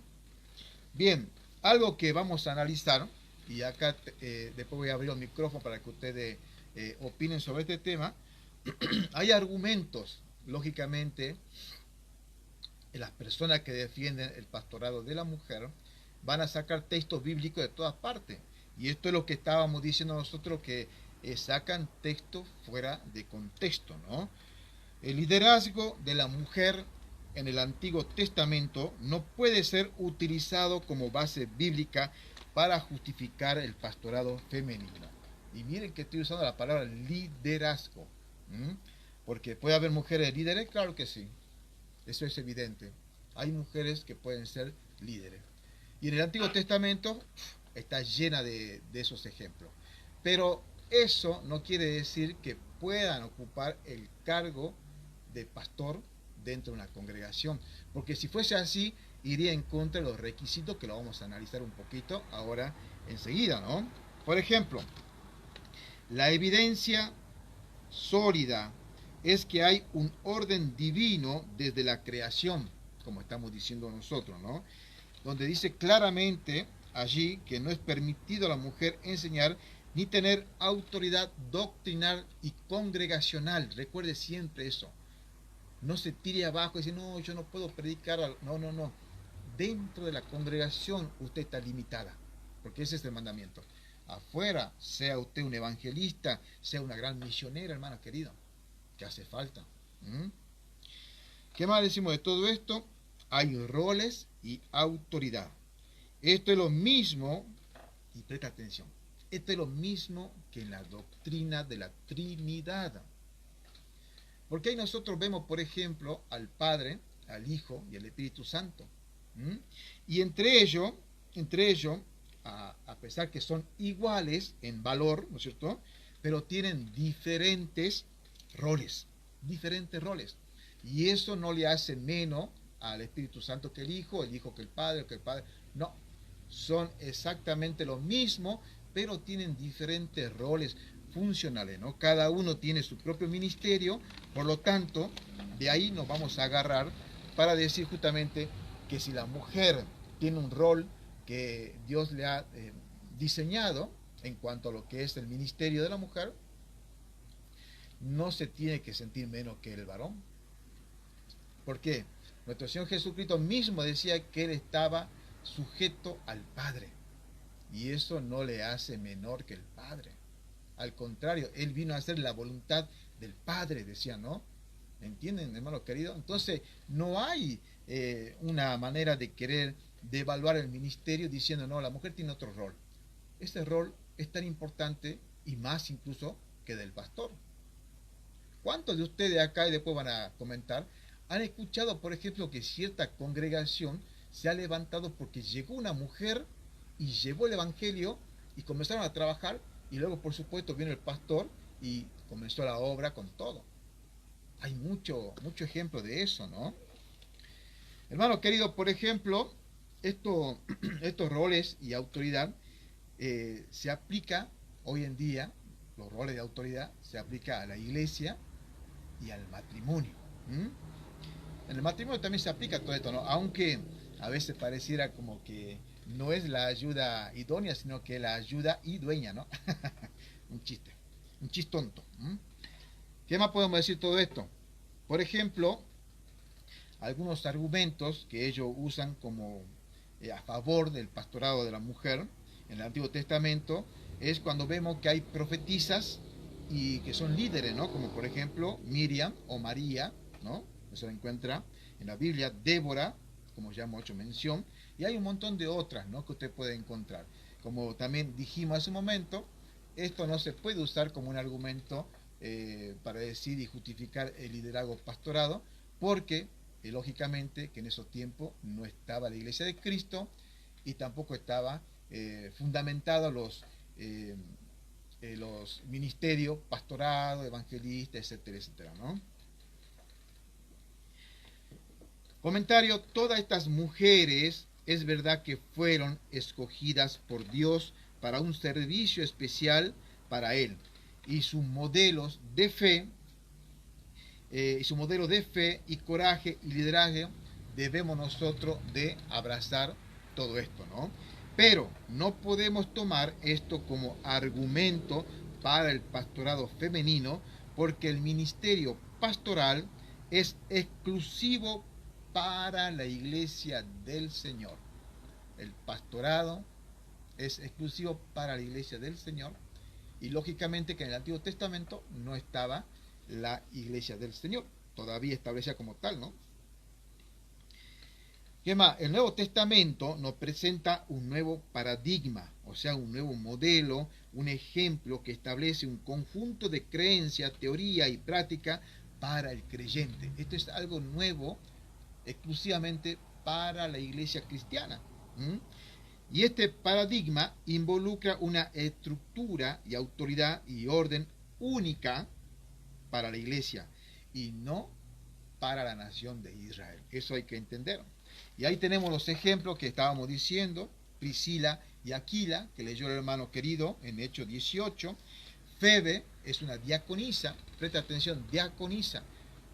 Speaker 1: Bien, algo que vamos a analizar, y acá después voy a abrir el micrófono para que ustedes opinen sobre este tema. Hay argumentos, lógicamente, las personas que defienden el pastorado de la mujer van a sacar textos bíblicos de todas partes. Y esto es lo que estábamos diciendo nosotros, que sacan textos fuera de contexto, ¿no? El liderazgo de la mujer en el Antiguo Testamento no puede ser utilizado como base bíblica para justificar el pastorado femenino. Y miren que estoy usando la palabra liderazgo. Porque puede haber mujeres líderes, claro que sí. Eso es evidente. Hay mujeres que pueden ser líderes. Y en el Antiguo Testamento está llena de esos ejemplos. Pero eso no quiere decir que puedan ocupar el cargo de pastor dentro de una congregación. Porque si fuese así, iría en contra de los requisitos que lo vamos a analizar un poquito ahora enseguida, ¿no? Por ejemplo, la evidencia sólida es que hay un orden divino desde la creación, como estamos diciendo nosotros, ¿no? Donde dice claramente allí que no es permitido a la mujer enseñar ni tener autoridad doctrinal y congregacional. Recuerde siempre eso. No se tire abajo y dice, no, yo no puedo predicar. No, no, no. Dentro de la congregación usted está limitada, porque ese es el mandamiento. Afuera, sea usted un evangelista, sea una gran misionera, hermano querido, que hace falta. ¿Qué más decimos de todo esto? Hay roles y autoridad. Esto es lo mismo, y presta atención, esto es lo mismo que en la doctrina de la Trinidad. Porque ahí nosotros vemos, por ejemplo, al Padre, al Hijo y al Espíritu Santo. Y entre ellos, a pesar que son iguales en valor, ¿no es cierto?, pero tienen diferentes roles. Y eso no le hace menos al Espíritu Santo que el Hijo que el Padre, no. Son exactamente lo mismo, pero tienen diferentes roles funcionales, ¿no? Cada uno tiene su propio ministerio, por lo tanto, de ahí nos vamos a agarrar para decir justamente que si la mujer tiene un rol que Dios le ha diseñado en cuanto a lo que es el ministerio de la mujer, no se tiene que sentir menos que el varón. ¿Por qué? Nuestro Señor Jesucristo mismo decía que Él estaba sujeto al Padre, y eso no le hace menor que el Padre. Al contrario, Él vino a hacer la voluntad del Padre, decía, ¿no? ¿Entienden, hermano querido? Entonces, no hay una manera de querer devaluar el ministerio diciendo, no, la mujer tiene otro rol. Ese rol es tan importante y más incluso que del pastor. ¿Cuántos de ustedes acá, y después van a comentar, han escuchado, por ejemplo, que cierta congregación se ha levantado porque llegó una mujer y llevó el evangelio y comenzaron a trabajar, y luego, por supuesto, vino el pastor y comenzó la obra con todo? Hay mucho ejemplo de eso, ¿no? Hermano querido, por ejemplo, estos roles y autoridad se aplica hoy en día, los roles de autoridad se aplica a la iglesia y al matrimonio. En el matrimonio también se aplica todo esto, ¿no? Aunque a veces pareciera como que no es la ayuda idónea, sino que la ayuda idueña, ¿no? Un chistonto. ¿Qué más podemos decir de todo esto? Por ejemplo, algunos argumentos que ellos usan como a favor del pastorado de la mujer en el Antiguo Testamento es cuando vemos que hay profetisas y que son líderes, ¿no? Como por ejemplo Miriam o María, ¿no? Eso se encuentra en la Biblia, Débora, como ya hemos hecho mención, y hay un montón de otras, ¿no?, que usted puede encontrar. Como también dijimos hace un momento, esto no se puede usar como un argumento para decir y justificar el liderazgo pastorado, porque lógicamente que en esos tiempos no estaba la Iglesia de Cristo y tampoco estaba fundamentado los ministerios, pastorado, evangelista, etcétera, etcétera, ¿no? Comentario: todas estas mujeres es verdad que fueron escogidas por Dios para un servicio especial para Él, y sus modelos de fe, y coraje y liderazgo debemos nosotros de abrazar todo esto, ¿no? Pero no podemos tomar esto como argumento para el pastorado femenino, porque el ministerio pastoral es exclusivo para la iglesia del Señor. El pastorado es exclusivo para la iglesia del Señor, y lógicamente que en el Antiguo Testamento no estaba la iglesia del Señor todavía establecida como tal, ¿no? ¿Qué más? El Nuevo Testamento nos presenta un nuevo paradigma, o sea, un nuevo modelo, un ejemplo que establece un conjunto de creencias, teoría y práctica para el creyente. Esto es algo nuevo, exclusivamente para la iglesia cristiana. Y este paradigma involucra una estructura y autoridad y orden única para la iglesia y no para la nación de Israel. Eso hay que entender. Y ahí tenemos los ejemplos que estábamos diciendo: Priscila y Aquila, que leyó el hermano querido en Hechos 18. Febe es una diaconisa, presta atención, diaconisa,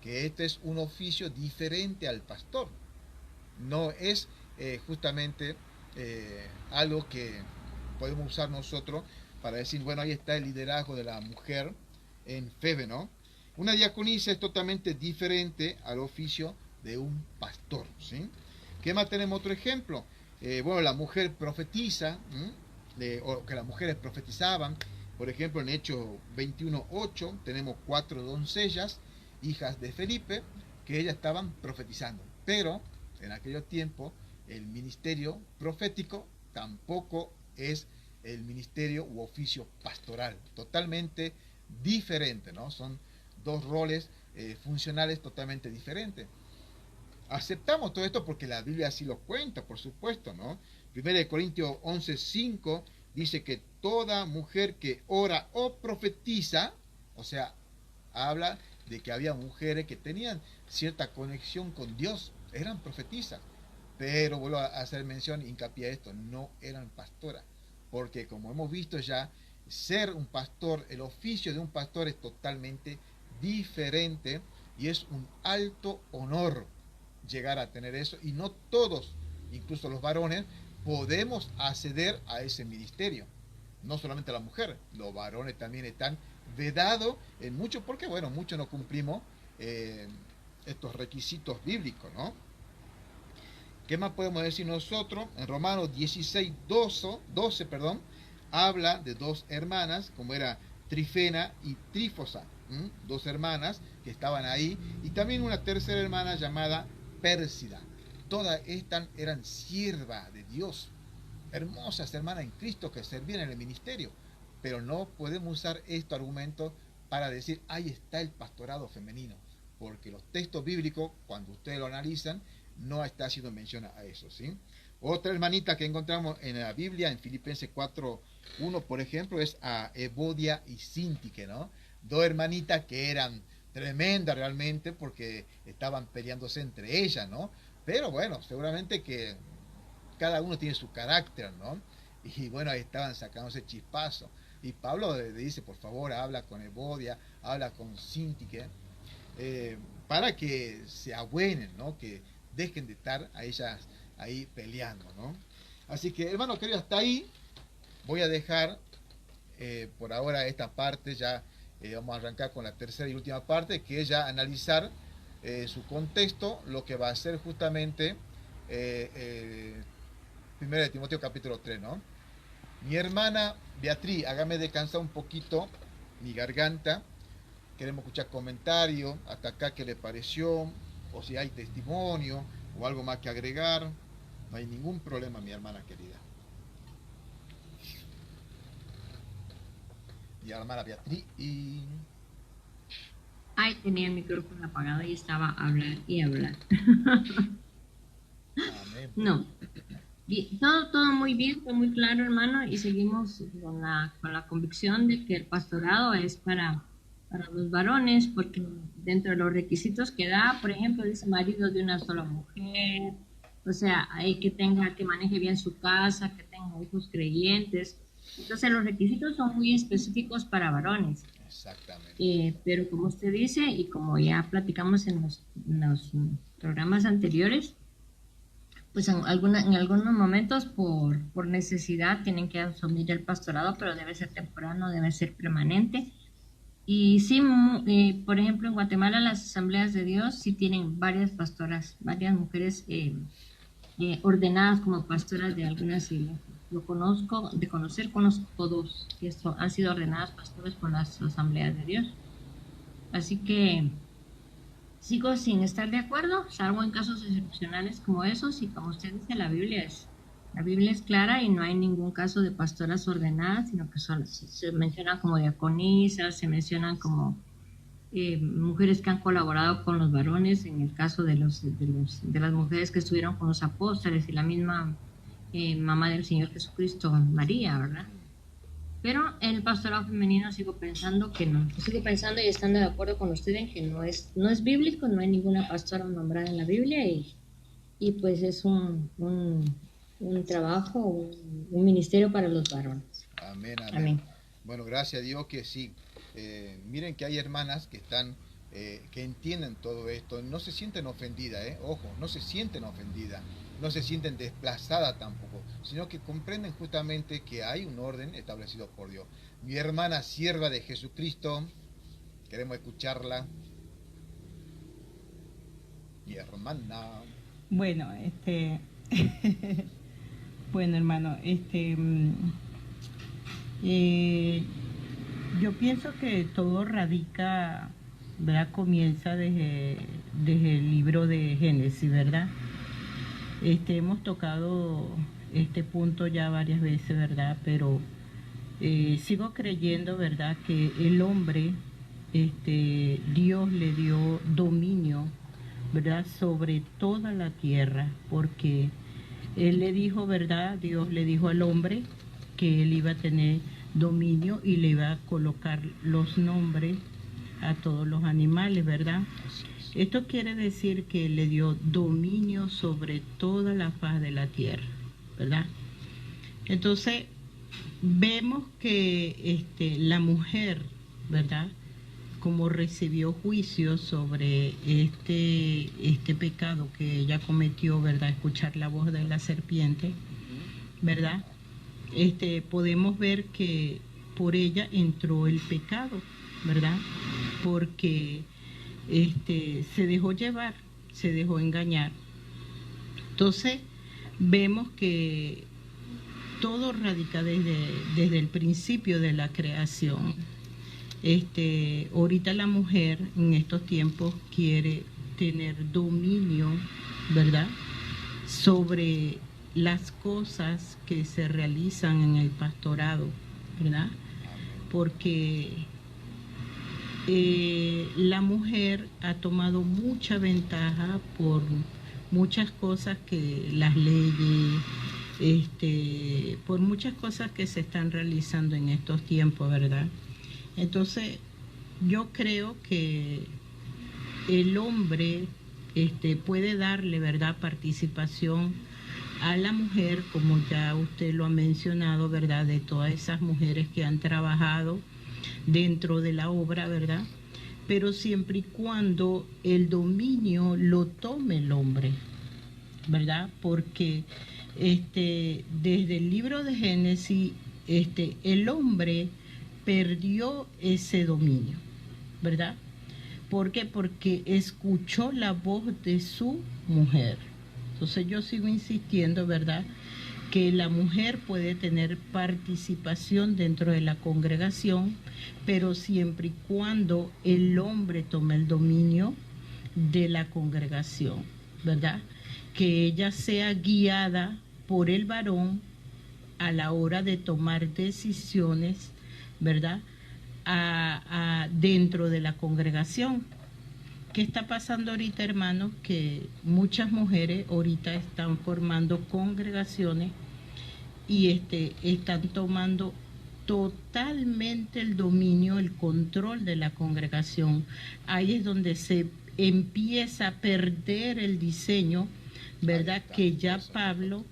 Speaker 1: que este es un oficio diferente al pastor. No es justamente algo que podemos usar nosotros para decir, bueno, ahí está el liderazgo de la mujer en Febe, ¿no? Una diaconisa es totalmente diferente al oficio de un pastor, ¿sí? ¿Qué más tenemos? Otro ejemplo. Bueno, la mujer profetiza, o que las mujeres profetizaban. Por ejemplo, en Hechos 21:8 tenemos 4 doncellas, hijas de Felipe, que ellas estaban profetizando. Pero en aquellos tiempos el ministerio profético tampoco es el ministerio u oficio pastoral, totalmente diferente, ¿no? Son dos roles funcionales totalmente diferentes. Aceptamos todo esto porque la Biblia así lo cuenta, por supuesto, ¿no? 1 Corintios 11:5 dice que toda mujer que ora o profetiza, o sea, habla de que había mujeres que tenían cierta conexión con Dios, eran profetisas, pero vuelvo a hacer mención, hincapié a esto, no eran pastoras, porque como hemos visto ya, ser un pastor, el oficio de un pastor es totalmente diferente y es un alto honor llegar a tener eso, y no todos, incluso los varones, podemos acceder a ese ministerio. No solamente la mujer, los varones también están vedados en mucho, porque bueno, muchos no cumplimos estos requisitos bíblicos, ¿no? ¿Qué más podemos decir nosotros? En Romanos 16:12, habla de dos hermanas, como era Trifena y Trífosa, dos hermanas que estaban ahí, y también una tercera hermana llamada Pérsida. Todas estas eran siervas de Dios, hermosas hermanas en Cristo que servían en el ministerio, pero no podemos usar este argumento para decir, ahí está el pastorado femenino, porque los textos bíblicos, cuando ustedes lo analizan, no está haciendo mención a eso, ¿sí? Otra hermanita que encontramos en la Biblia, en Filipenses 4:1, por ejemplo, es a Evodia y Síntique, ¿no? Dos hermanitas que eran tremendas realmente porque estaban peleándose entre ellas, ¿no? Pero bueno, seguramente que cada uno tiene su carácter, ¿no? Y bueno, ahí estaban sacándose chispazo. Y Pablo le dice, por favor, habla con Evodia, habla con Síntique, para que se abuenen, ¿no? Que dejen de estar a ellas ahí peleando, ¿no? Así que, hermano querido, hasta ahí voy a dejar por ahora esta parte. Ya vamos a arrancar con la tercera y última parte, que es ya analizar su contexto, lo que va a ser justamente 1 de Timoteo capítulo 3, ¿no? Mi hermana Beatriz, hágame descansar un poquito mi garganta. Queremos escuchar comentarios, hasta acá qué le pareció, o si hay testimonio o algo más que agregar. No hay ningún problema, mi hermana querida. Mi hermana Beatriz y...
Speaker 5: Ay, tenía el micrófono apagado y estaba a hablar y hablar.
Speaker 1: Amén.
Speaker 5: No. Bien, todo muy bien, todo muy claro, hermano, y seguimos con la convicción de que el pastorado es para los varones, porque dentro de los requisitos que da, por ejemplo, dice marido de una sola mujer, o sea, hay que maneje bien su casa, que tenga hijos creyentes. Entonces los requisitos son muy específicos para varones.
Speaker 1: Exactamente.
Speaker 5: Pero como usted dice, y como ya platicamos en los programas anteriores, pues en algunos momentos por necesidad tienen que asumir el pastorado, pero debe ser temporal, no debe ser permanente. Y sí, por ejemplo, en Guatemala las asambleas de Dios sí tienen varias pastoras, varias mujeres ordenadas como pastoras de algunas iglesias. Lo conozco, conozco dos que han sido ordenadas pastores por las asambleas de Dios. Así que sigo sin estar de acuerdo, salvo en casos excepcionales como esos, y como usted dice, la Biblia es clara y no hay ningún caso de pastoras ordenadas, sino que se mencionan como diaconisas, se mencionan como mujeres que han colaborado con los varones, en el caso de las mujeres que estuvieron con los apóstoles y la misma mamá del Señor Jesucristo, María, ¿verdad? Pero en el pastorado femenino sigo pensando que no. Sigo pensando y estando de acuerdo con usted en que no es bíblico, no hay ninguna pastora nombrada en la Biblia y pues es un trabajo, un ministerio para los varones.
Speaker 1: Amén, amén.
Speaker 5: Amén.
Speaker 1: Bueno, gracias a Dios que sí. Miren que hay hermanas que están, que entienden todo esto, no se sienten ofendidas, ojo, no se sienten ofendidas, no se sienten desplazadas tampoco, sino que comprenden justamente que hay un orden establecido por Dios. Mi hermana sierva de Jesucristo, queremos escucharla. Mi hermana.
Speaker 6: Bueno, bueno, hermano, yo pienso que todo radica, ¿verdad? Comienza desde el libro de Génesis, ¿verdad? Hemos tocado este punto ya varias veces, ¿verdad? Pero sigo creyendo, ¿verdad? Que el hombre, Dios le dio dominio, ¿verdad? Sobre toda la tierra, porque Él le dijo, ¿verdad? Dios le dijo al hombre que él iba a tener dominio y le iba a colocar los nombres a todos los animales, ¿verdad? Esto quiere decir que le dio dominio sobre toda la faz de la tierra, ¿verdad? Entonces, vemos que la mujer, ¿verdad? Como recibió juicio sobre este pecado que ella cometió, ¿verdad? Escuchar la voz de la serpiente, ¿verdad? Podemos ver que por ella entró el pecado, ¿verdad? Porque se dejó llevar, se dejó engañar. Entonces, vemos que todo radica desde el principio de la creación. Ahorita la mujer en estos tiempos quiere tener dominio, ¿verdad?, sobre las cosas que se realizan en el pastorado, ¿verdad? porque la mujer ha tomado mucha ventaja por muchas cosas que las leyes, por muchas cosas que se están realizando en estos tiempos, ¿verdad? Entonces, yo creo que el hombre puede darle, ¿verdad?, participación a la mujer, como ya usted lo ha mencionado, ¿verdad?, de todas esas mujeres que han trabajado dentro de la obra, ¿verdad? Pero siempre y cuando el dominio lo tome el hombre, ¿verdad? Porque desde el libro de Génesis, el hombre perdió ese dominio, ¿verdad? ¿Por qué? Porque escuchó la voz de su mujer. Entonces yo sigo insistiendo, ¿verdad?, que la mujer puede tener participación dentro de la congregación, pero siempre y cuando el hombre tome el dominio de la congregación, ¿verdad? Que ella sea guiada por el varón a la hora de tomar decisiones, ¿verdad?, dentro de la congregación. ¿Qué está pasando ahorita, hermanos? Que muchas mujeres ahorita están formando congregaciones y están tomando totalmente el dominio, el control de la congregación. Ahí es donde se empieza a perder el diseño, ¿verdad?, que ya Pablo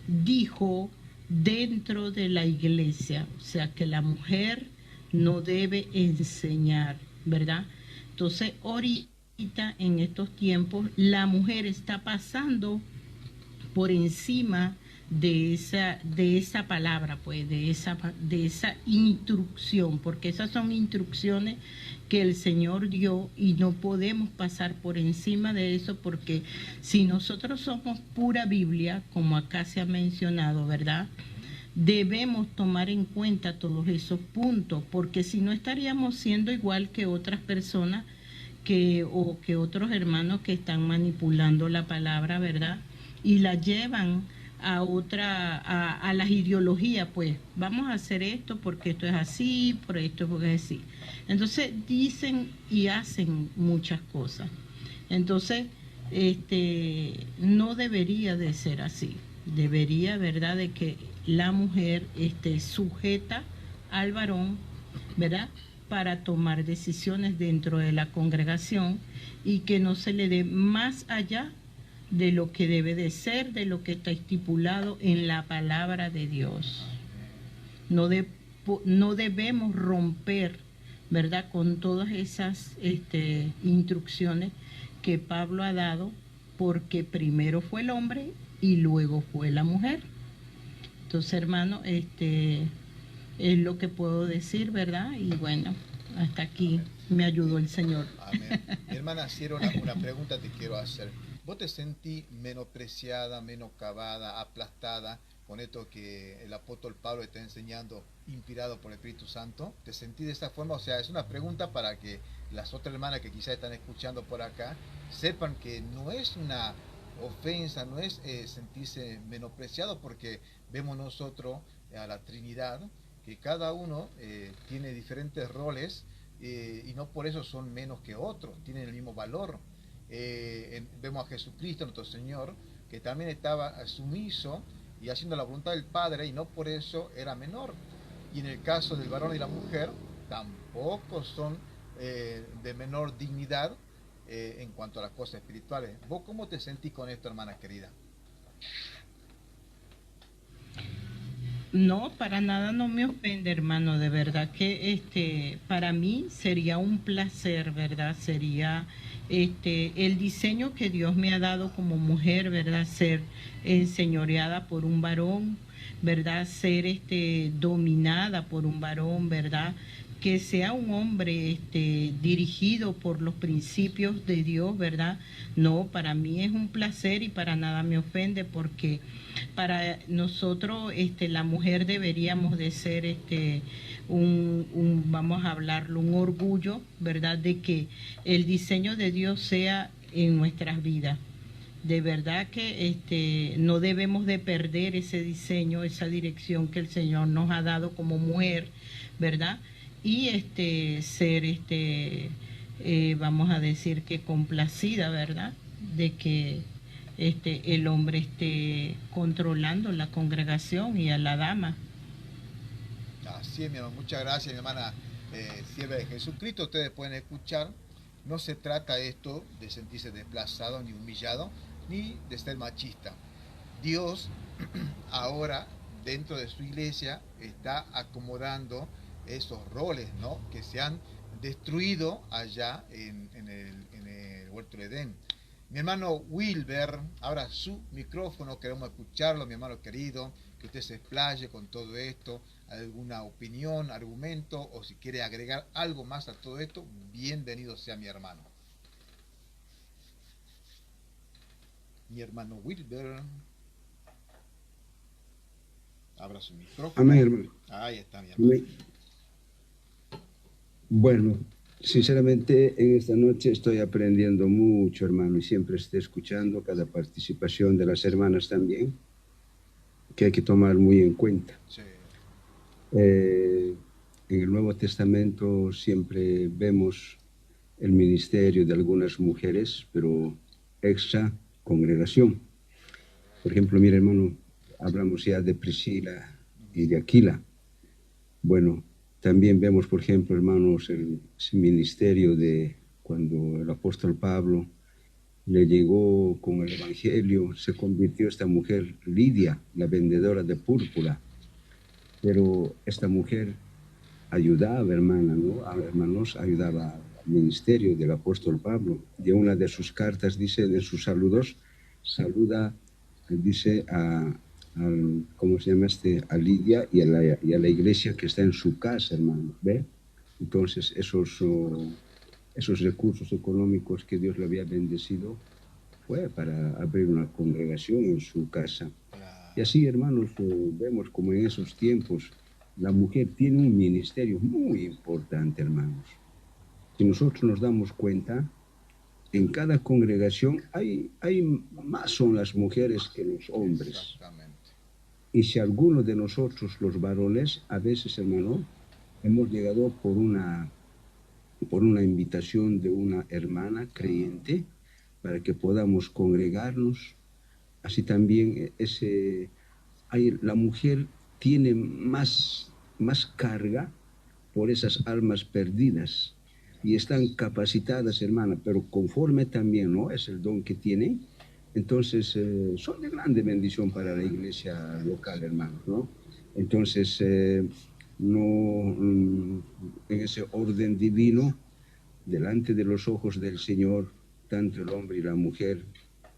Speaker 6: dijo dentro de la iglesia. O sea, que la mujer no debe enseñar, ¿verdad? Entonces, ahorita en estos tiempos, la mujer está pasando por encima de esa palabra, pues, de esa instrucción, porque esas son instrucciones que el Señor dio y no podemos pasar por encima de eso, porque si nosotros somos pura Biblia, como acá se ha mencionado, ¿verdad?, debemos tomar en cuenta todos esos puntos, porque si no estaríamos siendo igual que otras personas o que otros hermanos que están manipulando la palabra, ¿verdad?, y la llevan a las ideologías, pues vamos a hacer esto porque esto es así, por esto porque es así. Entonces dicen y hacen muchas cosas. Entonces, no debería de ser así. Debería, ¿verdad?, de que la mujer esté sujeta al varón, ¿verdad?, para tomar decisiones dentro de la congregación y que no se le dé más allá de lo que debe de ser, de lo que está estipulado en la palabra de Dios. No debemos romper, ¿verdad?, con todas esas instrucciones que Pablo ha dado, porque primero fue el hombre y luego fue la mujer. Entonces, hermano, es lo que puedo decir, ¿verdad? Y bueno, hasta aquí me ayudó el Señor.
Speaker 1: Amén. Mi hermana, si era una pregunta te quiero hacer. ¿Vos te sentís menospreciada, menoscabada, aplastada con esto que el apóstol Pablo está enseñando, inspirado por el Espíritu Santo? ¿Te sentís de esa forma? O sea, es una pregunta para que las otras hermanas que quizás están escuchando por acá sepan que no es una ofensa, no es sentirse menospreciado, porque vemos nosotros a la Trinidad que cada uno tiene diferentes roles y no por eso son menos que otros, tienen el mismo valor. Vemos a Jesucristo, nuestro Señor, que también estaba sumiso y haciendo la voluntad del Padre, y no por eso era menor. Y en el caso del varón y la mujer, tampoco son de menor dignidad en cuanto a las cosas espirituales. ¿Vos cómo te sentís con esto, hermana querida?
Speaker 6: No, para nada no me ofende, hermano. De verdad que para mí sería un placer, ¿verdad? Sería el diseño que Dios me ha dado como mujer, ¿verdad? Ser enseñoreada por un varón, ¿verdad? Ser dominada por un varón, ¿verdad? Que sea un hombre dirigido por los principios de Dios, ¿verdad? No, para mí es un placer y para nada me ofende, porque para nosotros la mujer deberíamos de ser vamos a hablarlo, un orgullo, ¿verdad?, de que el diseño de Dios sea en nuestras vidas. De verdad que no debemos de perder ese diseño, esa dirección que el Señor nos ha dado como mujer, ¿verdad? y ser, vamos a decir que complacida, ¿verdad? De que el hombre esté controlando la congregación y a la dama.
Speaker 1: Así es, mi hermano. Muchas gracias, mi hermana sierva de Jesucristo. Ustedes pueden escuchar. No se trata esto de sentirse desplazado, ni humillado, ni de ser machista. Dios ahora, dentro de su iglesia, está acomodando esos roles, ¿no?, que se han destruido allá en el huerto de Edén. Mi hermano Wilber, ahora su micrófono, queremos escucharlo, mi hermano querido, que usted se explaye con todo esto, alguna opinión, argumento, o si quiere agregar algo más a todo esto, bienvenido sea mi hermano. Mi hermano Wilber, abra su micrófono.
Speaker 4: Amén, hermano.
Speaker 1: Ahí está, mi hermano.
Speaker 4: Amén. Bueno, sinceramente en esta noche estoy aprendiendo mucho, hermano, y siempre estoy escuchando cada participación de las hermanas también, que hay que tomar muy en cuenta.
Speaker 1: Sí.
Speaker 4: En el Nuevo Testamento siempre vemos el ministerio de algunas mujeres, pero extra congregación. Por ejemplo, mira, hermano, hablamos ya de Priscila y de Aquila. Bueno, también vemos, por ejemplo, hermanos, el ministerio de cuando el apóstol Pablo le llegó con el evangelio, se convirtió esta mujer Lidia, la vendedora de púrpura. Pero esta mujer ayudaba, hermana, ¿no? Hermanos, ayudaba al ministerio del apóstol Pablo. Y en una de sus cartas dice, de sus saludos, saluda, dice ¿cómo se llama a Lidia y a la iglesia que está en su casa, hermano, ¿ve? Entonces, esos recursos económicos que Dios le había bendecido fue para abrir una congregación en su casa. Y así, hermanos, vemos como en esos tiempos la mujer tiene un ministerio muy importante, hermanos. Si nosotros nos damos cuenta, en cada congregación hay más son las mujeres que los hombres.
Speaker 1: Exactamente.
Speaker 4: Y si alguno de nosotros, los varones, a veces, hermano, hemos llegado por una invitación de una hermana creyente para que podamos congregarnos, así también la mujer tiene más carga por esas almas perdidas y están capacitadas, hermana, pero conforme también, ¿no?, es el don que tienen. Entonces, son de grande bendición para la iglesia local, hermanos, ¿no? Entonces, en ese orden divino, delante de los ojos del Señor, tanto el hombre y la mujer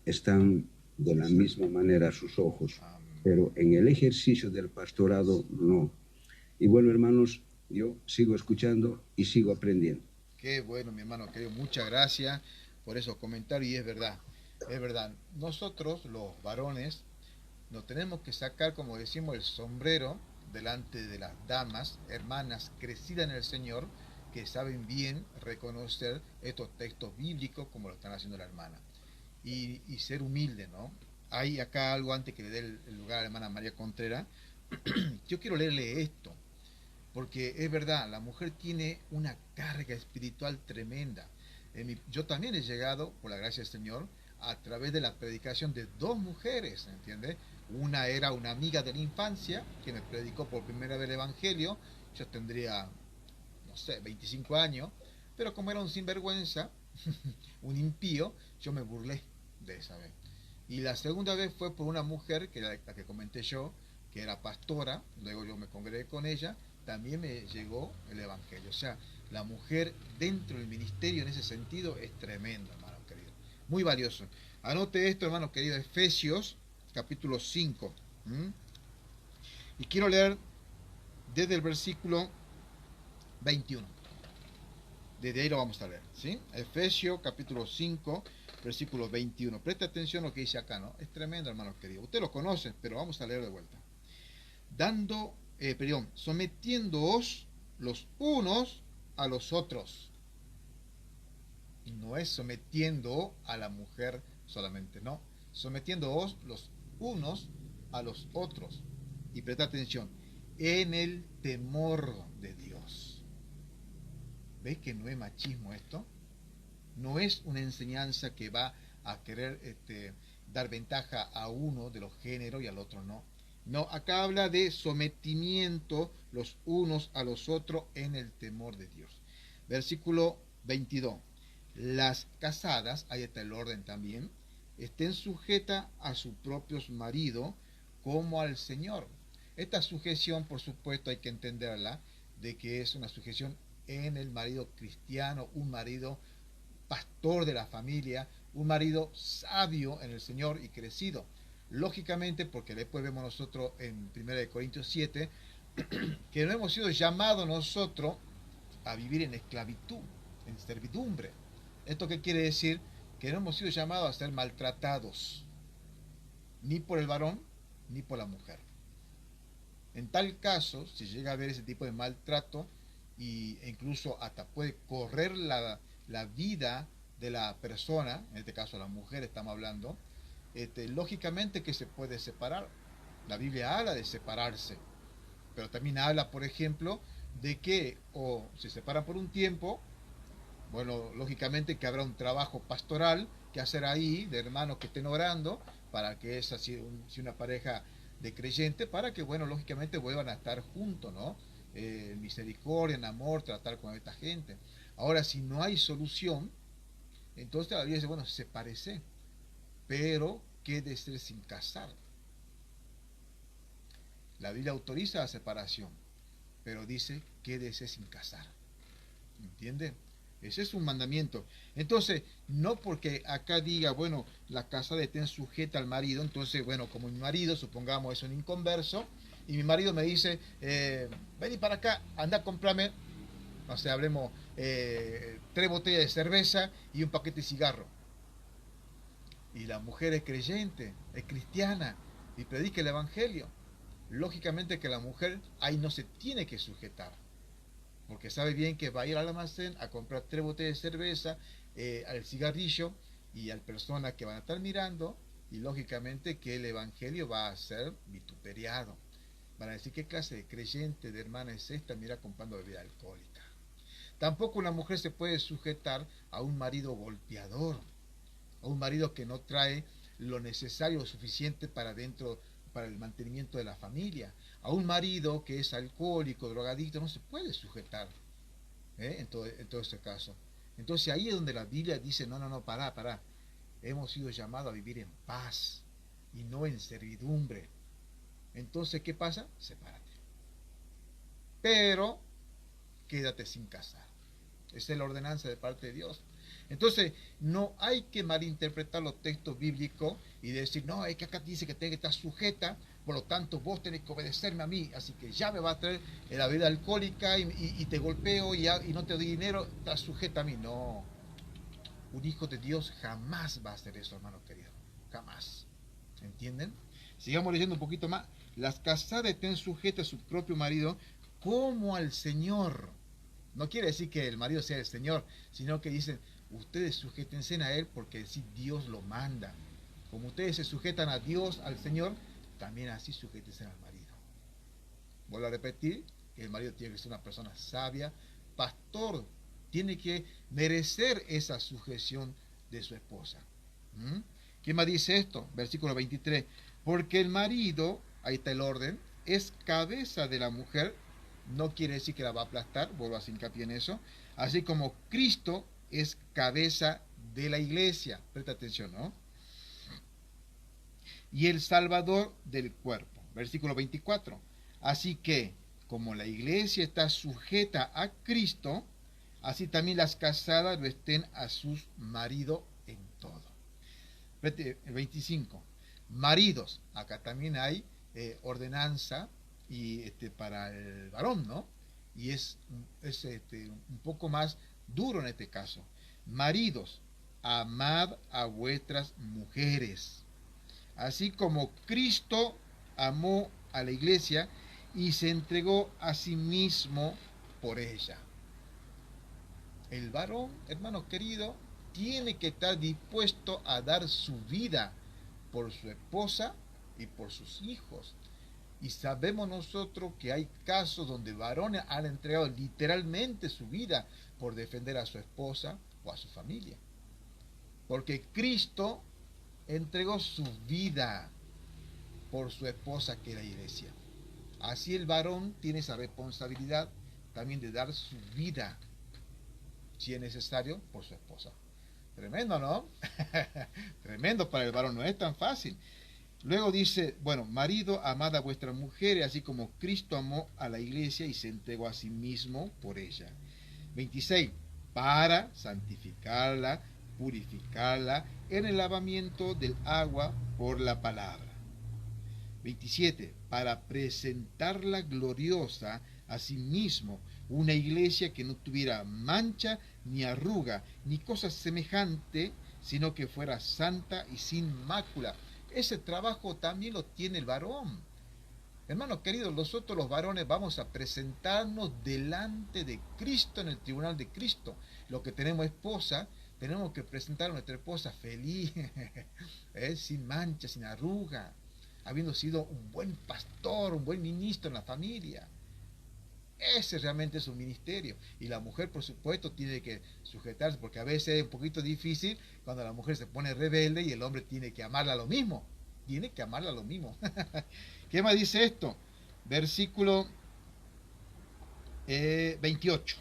Speaker 4: están de la misma manera a sus ojos, pero en el ejercicio del pastorado, no. Y bueno, hermanos, yo sigo escuchando y sigo aprendiendo.
Speaker 1: Qué bueno, mi hermano querido, muchas gracias por esos comentarios, y es verdad. Es verdad, nosotros los varones nos tenemos que sacar, como decimos, el sombrero delante de las damas, hermanas crecidas en el Señor, que saben bien reconocer estos textos bíblicos como lo están haciendo la hermana. Y ser humilde, ¿no? Hay acá algo antes que le dé el lugar a la hermana María Contreras. Yo quiero leerle esto, porque es verdad, la mujer tiene una carga espiritual tremenda. Yo también he llegado, por la gracia del Señor, a través de la predicación de dos mujeres, ¿entiendes? Una era una amiga de la infancia que me predicó por primera vez el Evangelio. Yo tendría, no sé, 25 años, pero como era un sinvergüenza, un impío, yo me burlé de esa vez. Y la segunda vez fue por una mujer, que era la que comenté yo, que era pastora, luego yo me congregué con ella, también me llegó el Evangelio. O sea, la mujer dentro del ministerio en ese sentido es tremenda, hermano querido. Muy valioso. Anote esto, hermano querido, Efesios, capítulo 5. Y quiero leer desde el versículo 21. Desde ahí lo vamos a leer, ¿sí? Efesios, capítulo 5, versículo 21. Presta atención a lo que dice acá, ¿no? Es tremendo, hermano querido. Usted lo conoce, pero vamos a leer de vuelta. Sometiéndoos los unos a los otros. No es sometiendo a la mujer solamente, no. Sometiéndoos los unos a los otros. Y presta atención, en el temor de Dios. ¿Ves que no es machismo esto? No es una enseñanza que va a querer dar ventaja a uno de los géneros y al otro no. No, acá habla de sometimiento los unos a los otros en el temor de Dios. Versículo 22. Las casadas, ahí está el orden también, estén sujetas a sus propios maridos como al Señor. Esta sujeción, por supuesto, hay que entenderla, de que es una sujeción en el marido cristiano, un marido pastor de la familia, un marido sabio en el Señor y crecido. Lógicamente, porque después vemos nosotros en 1 Corintios 7, que no hemos sido llamados nosotros a vivir en esclavitud, en servidumbre. ¿Esto qué quiere decir? Que no hemos sido llamados a ser maltratados, ni por el varón, ni por la mujer. En tal caso, si llega a haber ese tipo de maltrato, e incluso hasta puede correr la vida de la persona, en este caso la mujer estamos hablando, lógicamente que se puede separar. La Biblia habla de separarse, pero también habla, por ejemplo, de que o se separan por un tiempo. Bueno, lógicamente que habrá un trabajo pastoral que hacer ahí, de hermanos que estén orando, para que esa, si una pareja de creyente, para que, bueno, lógicamente vuelvan a estar juntos, ¿no? En misericordia, en amor, tratar con esta gente. Ahora, si no hay solución, entonces la Biblia dice, bueno, sepárese, pero quédese sin casar. La Biblia autoriza la separación, pero dice, quédese sin casar. ¿Entiende? Ese es un mandamiento. Entonces, no porque acá diga, bueno, la casada esté sujeta al marido, entonces, bueno, como mi marido, supongamos, es un inconverso, y mi marido me dice, vení para acá, anda a comprarme, o sea, hablemos, 3 botellas de cerveza y un paquete de cigarro. Y la mujer es creyente, es cristiana, y predica el evangelio. Lógicamente que la mujer ahí no se tiene que sujetar, porque sabe bien que va a ir al almacén a comprar 3 botellas de cerveza, al cigarrillo y al persona que van a estar mirando, y lógicamente que el evangelio va a ser vituperiado. Van a decir, ¿qué clase de creyente, de hermana es esta? Mira, comprando bebida alcohólica. Tampoco una mujer se puede sujetar a un marido golpeador, a un marido que no trae lo necesario, lo suficiente para el mantenimiento de la familia. A un marido que es alcohólico, drogadicto, no se puede sujetar, en todo ese caso. Entonces ahí es donde la Biblia dice, no, pará. Hemos sido llamados a vivir en paz y no en servidumbre. Entonces, ¿qué pasa? Sepárate. Pero quédate sin casar. Esa es la ordenanza de parte de Dios. Entonces, no hay que malinterpretar los textos bíblicos y decir, no, es que acá dice que tengo que estar sujeta, por lo tanto vos tenés que obedecerme a mí, así que ya me va a traer la bebida alcohólica y te golpeo y no te doy dinero, estás sujeta a mí. No, un hijo de Dios jamás va a hacer eso, hermano querido, jamás. ¿Entienden? Sigamos leyendo un poquito más. Las casadas estén sujetas a su propio marido como al Señor. No quiere decir que el marido sea el Señor, sino que dicen, ustedes sujétense a Él porque así Dios lo manda. Como ustedes se sujetan a Dios, al Señor, también así sujétense al marido. Vuelvo a repetir, que el marido tiene que ser una persona sabia, pastor, tiene que merecer esa sujeción de su esposa. ¿Qué más dice esto? Versículo 23. Porque el marido, ahí está el orden, es cabeza de la mujer, no quiere decir que la va a aplastar, vuelvo a hacer hincapié en eso, así como Cristo es cabeza de la iglesia, presta atención, ¿no? Y el Salvador del cuerpo, versículo 24. Así que, como la iglesia está sujeta a Cristo, así también las casadas lo estén a sus maridos en todo. El 25. Maridos, acá también hay ordenanza y para el varón, ¿no? Y es un poco más duro en este caso. Maridos, amad a vuestras mujeres, así como Cristo amó a la iglesia y se entregó a sí mismo por ella. El varón, hermano querido, tiene que estar dispuesto a dar su vida por su esposa y por sus hijos. Y sabemos nosotros que hay casos donde varones han entregado literalmente su vida por defender a su esposa o a su familia. Porque Cristo entregó su vida por su esposa, que es la iglesia. Así el varón tiene esa responsabilidad también de dar su vida, si es necesario, por su esposa. Tremendo, ¿no? Tremendo para el varón, no es tan fácil. Luego dice, bueno, marido, amad a vuestras mujeres, así como Cristo amó a la iglesia y se entregó a sí mismo por ella. 26, para santificarla, purificarla en el lavamiento del agua por la palabra. 27, para presentarla gloriosa a sí mismo, una iglesia que no tuviera mancha, ni arruga, ni cosa semejante, sino que fuera santa y sin mácula. Ese trabajo también lo tiene el varón. Hermanos queridos, nosotros los varones vamos a presentarnos delante de Cristo, en el tribunal de Cristo. Los que tenemos esposa, tenemos que presentar a nuestra esposa feliz, sin mancha, sin arruga, habiendo sido un buen pastor, un buen ministro en la familia. Ese realmente es un ministerio. Y la mujer, por supuesto, tiene que sujetarse, porque a veces es un poquito difícil cuando la mujer se pone rebelde y el hombre tiene que amarla lo mismo. Tiene que amarla lo mismo. ¿Qué más dice esto? Versículo 28.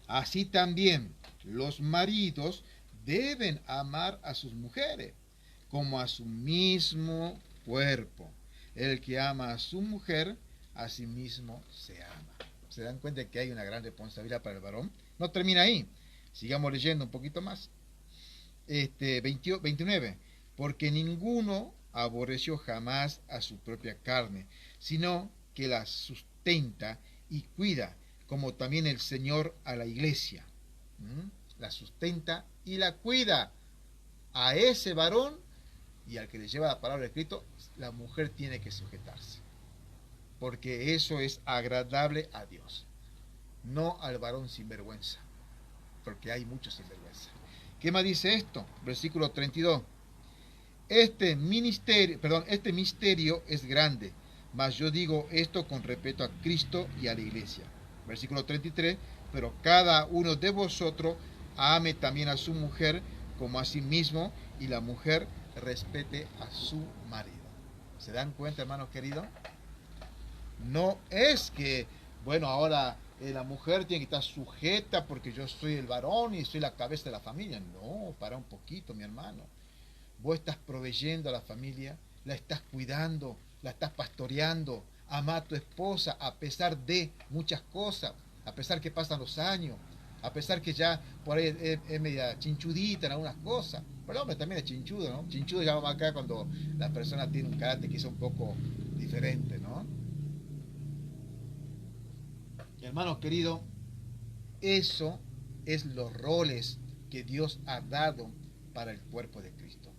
Speaker 1: Así también los maridos deben amar a sus mujeres como a su mismo cuerpo. El que ama a su mujer, a sí mismo se ama. ¿Se dan cuenta que hay una gran responsabilidad para el varón? No termina ahí. Sigamos leyendo un poquito más. 29. Porque ninguno aborreció jamás a su propia carne, sino que la sustenta y cuida, como también el Señor a la iglesia. La sustenta y la cuida. A ese varón y al que le lleva la palabra de Cristo, la mujer tiene que sujetarse, porque eso es agradable a Dios, no al varón sinvergüenza, porque hay muchos sinvergüenza. ¿Qué más dice esto? Versículo 32. Este misterio es grande, mas yo digo esto con respeto a Cristo y a la iglesia. Versículo 33. Pero cada uno de vosotros ame también a su mujer como a sí mismo, y la mujer respete a su marido. ¿Se dan cuenta, hermanos queridos? No es que, bueno, ahora la mujer tiene que estar sujeta porque yo soy el varón y soy la cabeza de la familia. No, para un poquito, mi hermano. Vos estás proveyendo a la familia, la estás cuidando, la estás pastoreando. Ama a tu esposa a pesar de muchas cosas, a pesar que pasan los años, a pesar que ya por ahí es media chinchudita en algunas cosas. Pero el hombre también es chinchudo, ¿no? Chinchudo ya va acá cuando la persona tiene un carácter quizá un poco diferente, ¿no? Y hermanos queridos, eso es los roles que Dios ha dado para el cuerpo de Cristo.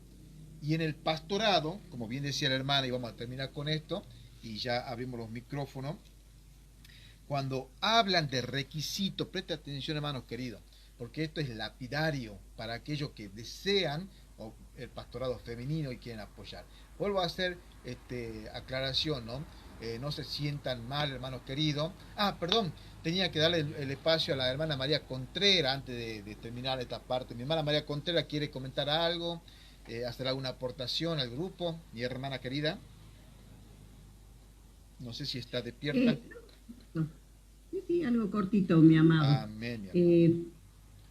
Speaker 1: Y en el pastorado, como bien decía la hermana, y vamos a terminar con esto, y ya abrimos los micrófonos, cuando hablan de requisitos, preste atención, hermanos queridos, porque esto es lapidario para aquellos que desean el pastorado femenino y quieren apoyar. Vuelvo a hacer aclaración, ¿no? No se sientan mal, hermanos queridos. Perdón, tenía que darle el espacio a la hermana María Contreras antes de terminar esta parte. Mi hermana María Contreras quiere comentar algo, hacer alguna aportación al grupo, mi hermana querida. No sé si está despierta.
Speaker 7: Sí, algo cortito, mi amado.
Speaker 1: Amén, mi amado.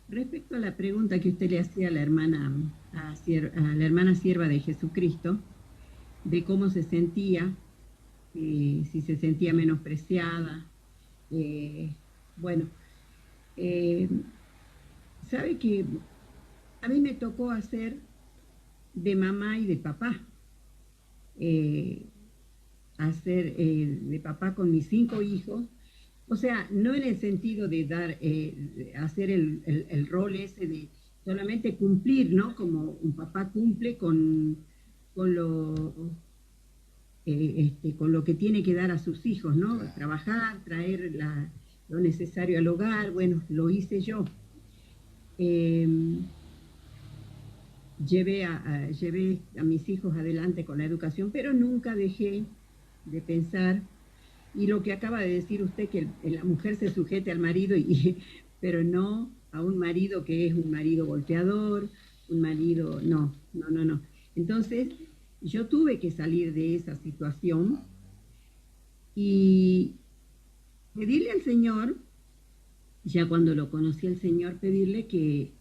Speaker 7: Respecto a la pregunta que usted le hacía a la hermana, sierva de Jesucristo, de cómo se sentía, si se sentía menospreciada, sabe que a mí me tocó hacer de mamá y de papá, de papá con mis 5 hijos. O sea, no en el sentido de hacer el rol ese de solamente cumplir, ¿no? Como un papá cumple con lo que tiene que dar a sus hijos, ¿no?
Speaker 1: Claro.
Speaker 7: Trabajar, traer lo necesario al hogar. Bueno, lo hice yo. Llevé a mis hijos adelante con la educación, pero nunca dejé de pensar. Y lo que acaba de decir usted, que la mujer se sujete al marido, pero no a un marido que es un marido golpeador, un marido... No. Entonces, yo tuve que salir de esa situación y pedirle al Señor, ya cuando lo conocí al Señor, pedirle que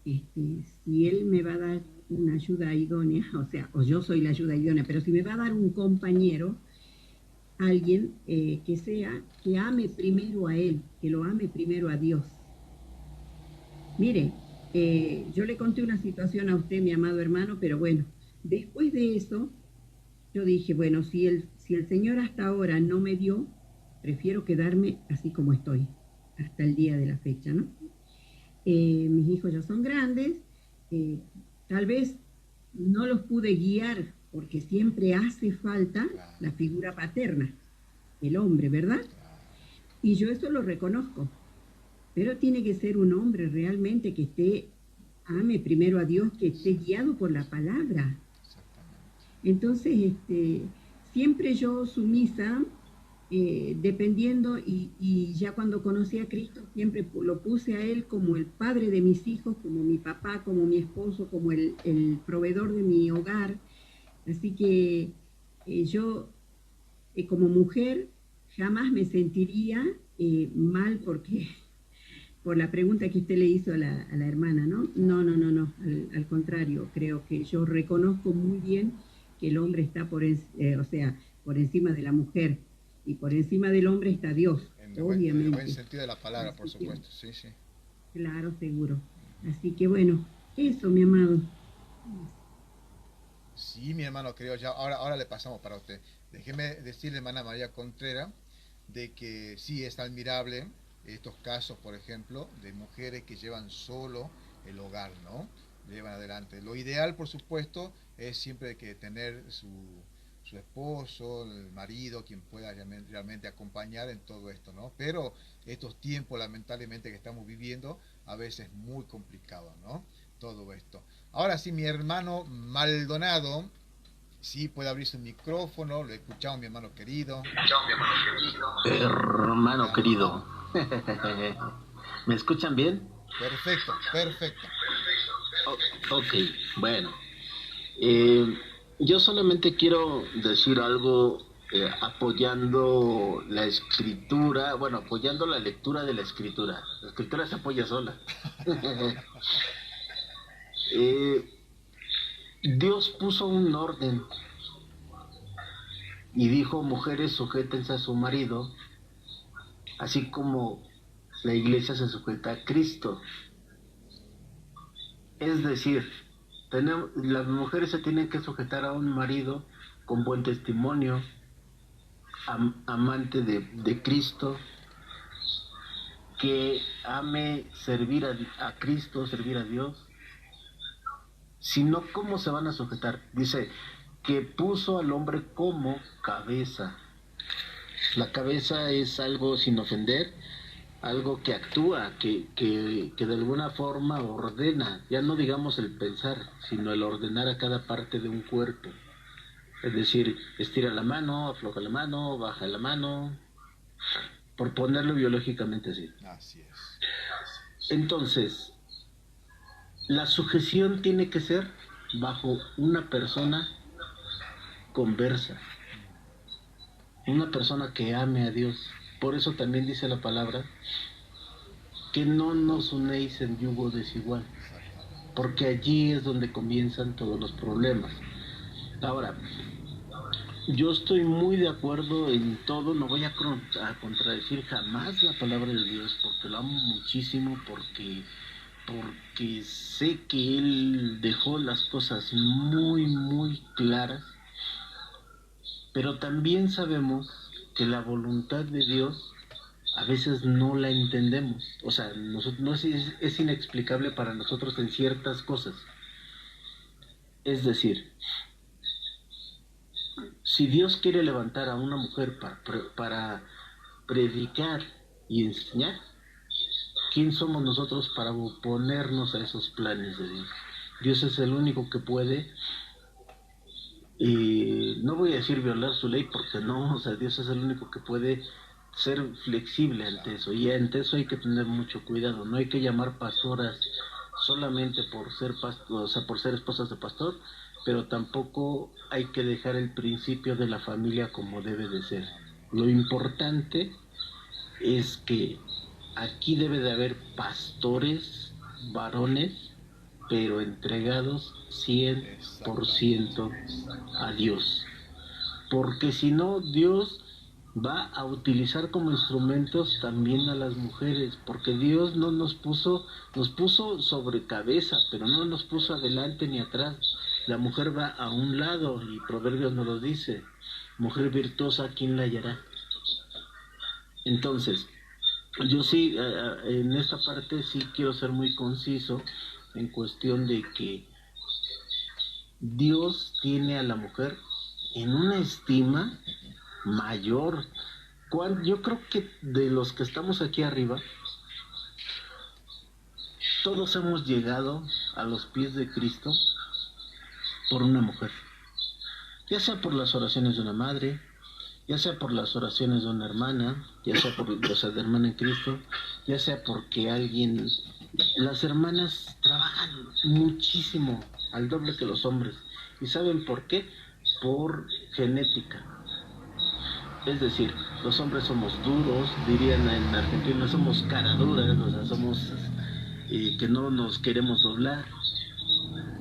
Speaker 7: si Él me va a dar una ayuda idónea, o yo soy la ayuda idónea, pero si me va a dar un compañero, alguien que ame primero a Él, que lo ame primero a Dios. Mire, yo le conté una situación a usted, mi amado hermano, pero bueno, después de eso, yo dije, bueno, si el Señor hasta ahora no me dio, prefiero quedarme así como estoy, hasta el día de la fecha, ¿no? Mis hijos ya son grandes, tal vez no los pude guiar, porque siempre hace falta la figura paterna, el hombre, ¿verdad? Y yo eso lo reconozco, pero tiene que ser un hombre realmente que ame primero a Dios, que esté guiado por la palabra. Entonces, siempre yo sumisa, dependiendo, y ya cuando conocí a Cristo, siempre lo puse a Él como el padre de mis hijos, como mi papá, como mi esposo, como el proveedor de mi hogar. Así que yo, como mujer, jamás me sentiría mal por la pregunta que usted le hizo a la hermana, ¿no? No. Al contrario, creo que yo reconozco muy bien que el hombre está por encima de la mujer, y por encima del hombre está Dios, obviamente. En el buen
Speaker 1: sentido de la palabra, por supuesto, sí.
Speaker 7: Claro, seguro. Así que bueno, eso, mi amado.
Speaker 1: Sí, mi hermano querido, ya ahora le pasamos para usted. Déjeme decirle, hermana María Contreras, de que sí es admirable estos casos, por ejemplo, de mujeres que llevan solo el hogar, ¿no? Llevan adelante. Lo ideal, por supuesto, es siempre que tener su esposo, el marido, quien pueda realmente acompañar en todo esto, ¿no? Pero estos tiempos, lamentablemente, que estamos viviendo, a veces es muy complicado, ¿no? Todo esto. Ahora sí, mi hermano Maldonado, sí puede abrir su micrófono, lo escuchamos, mi hermano querido.
Speaker 3: Hermano querido. ¿Me escuchan bien?
Speaker 1: Perfecto.
Speaker 3: Ok, bueno. Yo solamente quiero decir algo apoyando la escritura, apoyando la lectura de la escritura. La escritura se apoya sola. Dios puso un orden y dijo: mujeres, sujétense a su marido, así como la iglesia se sujeta a Cristo. Es decir, las mujeres se tienen que sujetar a un marido con buen testimonio, amante de Cristo, que ame servir a Cristo, servir a Dios. Si no, ¿cómo se van a sujetar? Dice que puso al hombre como cabeza. La cabeza es algo sin ofender, algo que actúa, que de alguna forma ordena, ya no digamos el pensar, sino el ordenar a cada parte de un cuerpo. Es decir, estira la mano, afloja la mano, baja la mano, por ponerlo biológicamente así.
Speaker 1: Así es.
Speaker 3: Entonces, la sujeción tiene que ser bajo una persona conversa, una persona que ame a Dios. Por eso también dice la palabra que no nos unéis en yugo desigual, porque allí es donde comienzan todos los problemas. Ahora, yo estoy muy de acuerdo en todo, no voy a contradecir jamás la palabra de Dios, porque lo amo muchísimo, porque sé que Él dejó las cosas muy, muy claras, pero también sabemos que la voluntad de Dios a veces no la entendemos. O sea, es inexplicable para nosotros en ciertas cosas. Es decir, si Dios quiere levantar a una mujer para predicar y enseñar, ¿quién somos nosotros para oponernos a esos planes de Dios? Dios es el único que puede no voy a decir violar su ley, porque no, o sea, Dios es el único que puede ser flexible ante eso, y ante eso hay que tener mucho cuidado. No hay que llamar pastoras solamente por ser o sea, por ser esposas de pastor, pero tampoco hay que dejar el principio de la familia como debe de ser. Lo importante es que aquí debe de haber pastores varones, pero entregados 100% a Dios, porque si no, Dios va a utilizar como instrumentos también a las mujeres, porque Dios no nos puso sobre cabeza, pero no nos puso adelante ni atrás. La mujer va a un lado, y Proverbios nos lo dice: mujer virtuosa, ¿quién la hallará? Entonces, yo sí, en esta parte sí quiero ser muy conciso en cuestión de que Dios tiene a la mujer en una estima mayor. Yo creo que de los que estamos aquí arriba, todos hemos llegado a los pies de Cristo por una mujer, ya sea por las oraciones de una madre, ya sea por las oraciones de una hermana, ya sea por, o sea, de hermana en Cristo, ya sea porque alguien... Las hermanas trabajan muchísimo, al doble que los hombres. ¿Y saben por qué? Por genética. Es decir, los hombres somos duros, dirían en Argentina, somos caraduras, o sea, somos que no nos queremos doblar.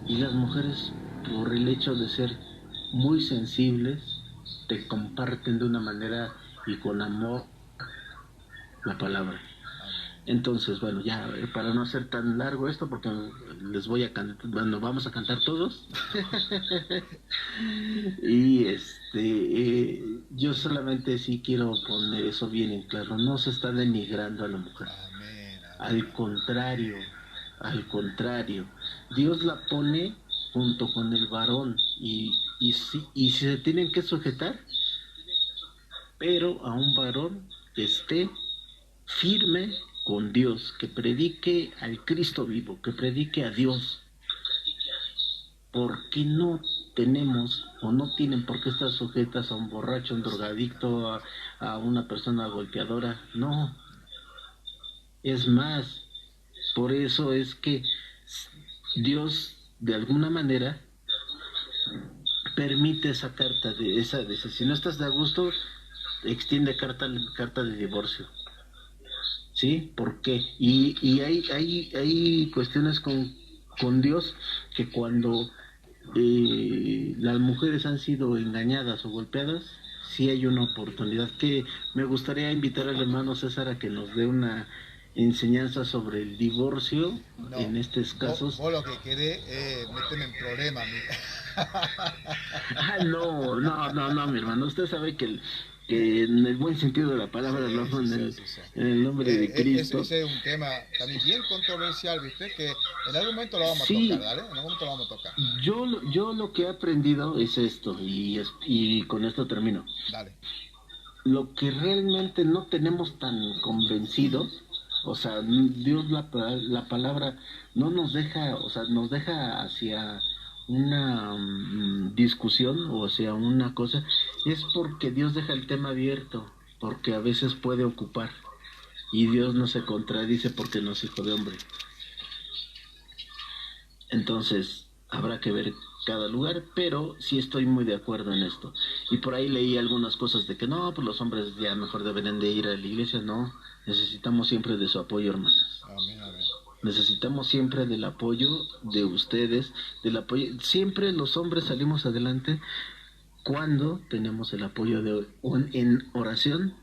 Speaker 3: Y las mujeres, por el hecho de ser muy sensibles, te comparten de una manera y con amor la palabra. Entonces, bueno, ya para no hacer tan largo esto, porque les voy a cantar, bueno, vamos a cantar todos. Y yo solamente sí quiero poner eso bien en claro: no se está denigrando a la mujer. Al contrario, Dios la pone junto con el varón, y se tienen que sujetar, pero a un varón que esté firme con Dios, que predique al Cristo vivo, que predique a Dios. Porque no tenemos o no tienen por qué estar sujetas a un borracho, a un drogadicto, a una persona golpeadora? No. Es más, por eso es que Dios de alguna manera permite esa carta de si no estás de gusto, extiende carta de divorcio. ¿Sí? ¿Por qué? Y hay cuestiones con Dios, que cuando las mujeres han sido engañadas o golpeadas, sí hay una oportunidad, que me gustaría invitar al hermano César a que nos dé una enseñanza sobre el divorcio. No, en estos casos.
Speaker 1: Vos lo que querés meterme en problemas.
Speaker 3: No, mi hermano, usted sabe que en el buen sentido de la palabra, sí, ¿no? En el nombre de Cristo.
Speaker 1: Ese es un tema también bien controversial, ¿viste? Que en algún momento lo vamos a tocar, ¿vale? En algún momento lo vamos a tocar.
Speaker 3: Yo lo que he aprendido es esto, y con esto termino.
Speaker 1: Dale.
Speaker 3: Lo que realmente no tenemos tan convencidos, o sea, Dios, la palabra no nos deja, o sea, nos deja hacia una discusión, o sea, una cosa, es porque Dios deja el tema abierto, porque a veces puede ocupar, y Dios no se contradice porque no es hijo de hombre. Entonces habrá que ver cada lugar, pero sí estoy muy de acuerdo en esto. Y por ahí leí algunas cosas de que no, pues los hombres ya mejor deben de ir a la iglesia. No, necesitamos siempre de su apoyo, hermanas.
Speaker 1: Amén, amén.
Speaker 3: Necesitamos siempre del apoyo de ustedes, del apoyo. Siempre los hombres salimos adelante cuando tenemos el apoyo en oración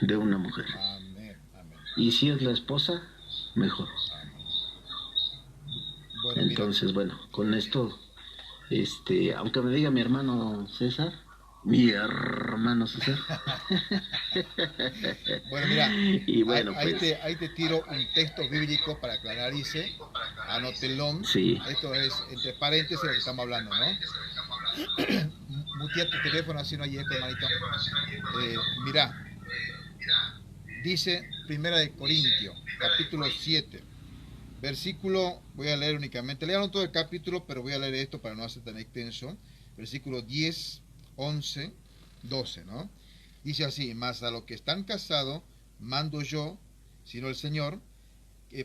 Speaker 3: de una mujer.
Speaker 1: Amén, amén.
Speaker 3: Y si es la esposa, mejor.
Speaker 1: Bueno,
Speaker 3: entonces, bueno, con esto, aunque me diga mi hermano César. Bueno,
Speaker 1: mira,
Speaker 3: y bueno,
Speaker 1: ahí te tiro un texto bíblico para aclarar, dice, anótenlo.
Speaker 3: Sí.
Speaker 1: Esto es entre paréntesis lo que estamos hablando, ¿no? Mutea tu teléfono, así no hay eco, hermanito. Mirá, dice Primera de Corintios, capítulo 7, versículo, voy a leer únicamente, lean todo el capítulo, pero voy a leer esto para no hacer tan extenso. versículo 10, 11, 12, ¿no? Dice así: mas a los que están casados mando yo, sino el Señor,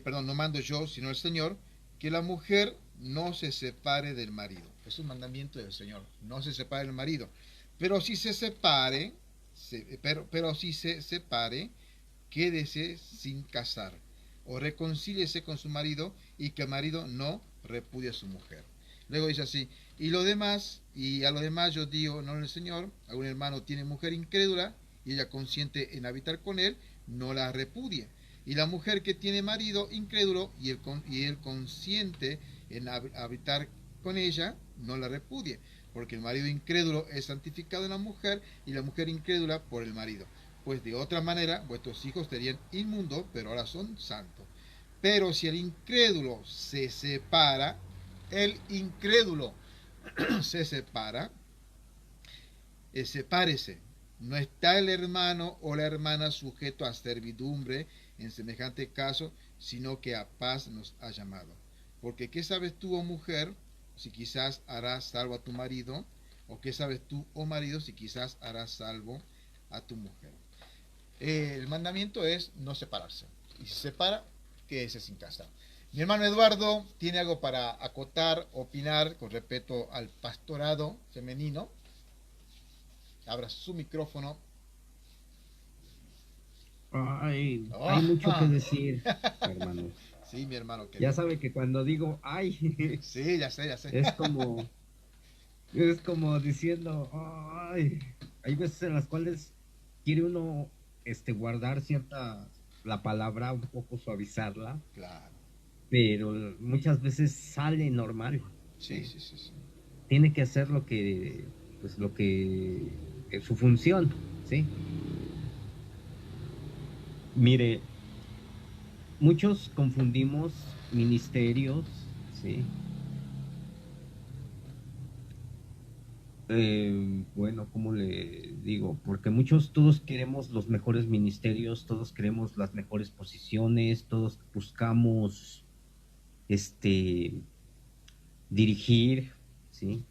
Speaker 1: no mando yo, sino el Señor, que la mujer no se separe del marido. Es un mandamiento del Señor, no se separe del marido. Pero si se separe, pero si se separe, quédese sin casar, o reconcíliese con su marido, y que el marido no repudie a su mujer. Luego dice así: y a lo demás yo digo, no el Señor, algún hermano tiene mujer incrédula, y ella consiente en habitar con él, no la repudie. Y la mujer que tiene marido incrédulo, y él consiente en habitar con ella, no la repudie, porque el marido incrédulo es santificado en la mujer, y la mujer incrédula por el marido. Pues de otra manera vuestros hijos serían inmundos, pero ahora son santos. Pero si el incrédulo se separa, sepárese. No está el hermano o la hermana sujeto a servidumbre en semejante caso, sino que a paz nos ha llamado. Porque ¿qué sabes tú, oh mujer, si quizás harás salvo a tu marido? ¿O qué sabes tú, oh marido, si quizás harás salvo a tu mujer? El mandamiento es no separarse. Y si se separa, quédese sin casa. Mi hermano Eduardo tiene algo para acotar, opinar con respecto al pastorado femenino. Abra su micrófono.
Speaker 2: Ay, hay mucho que decir, hermano.
Speaker 1: Sí, mi hermano.
Speaker 2: Ya sabe que cuando digo ay,
Speaker 1: sí, ya sé.
Speaker 2: Es como diciendo ay. Hay veces en las cuales quiere uno guardar la palabra, un poco suavizarla.
Speaker 1: Claro.
Speaker 2: Pero muchas veces sale normal.
Speaker 1: Sí.
Speaker 2: Tiene que hacer lo que es su función, ¿sí? Mire, muchos confundimos ministerios, ¿sí? Bueno, ¿cómo le digo? Porque todos queremos los mejores ministerios, todos queremos las mejores posiciones, todos buscamos dirigir, ¿sí?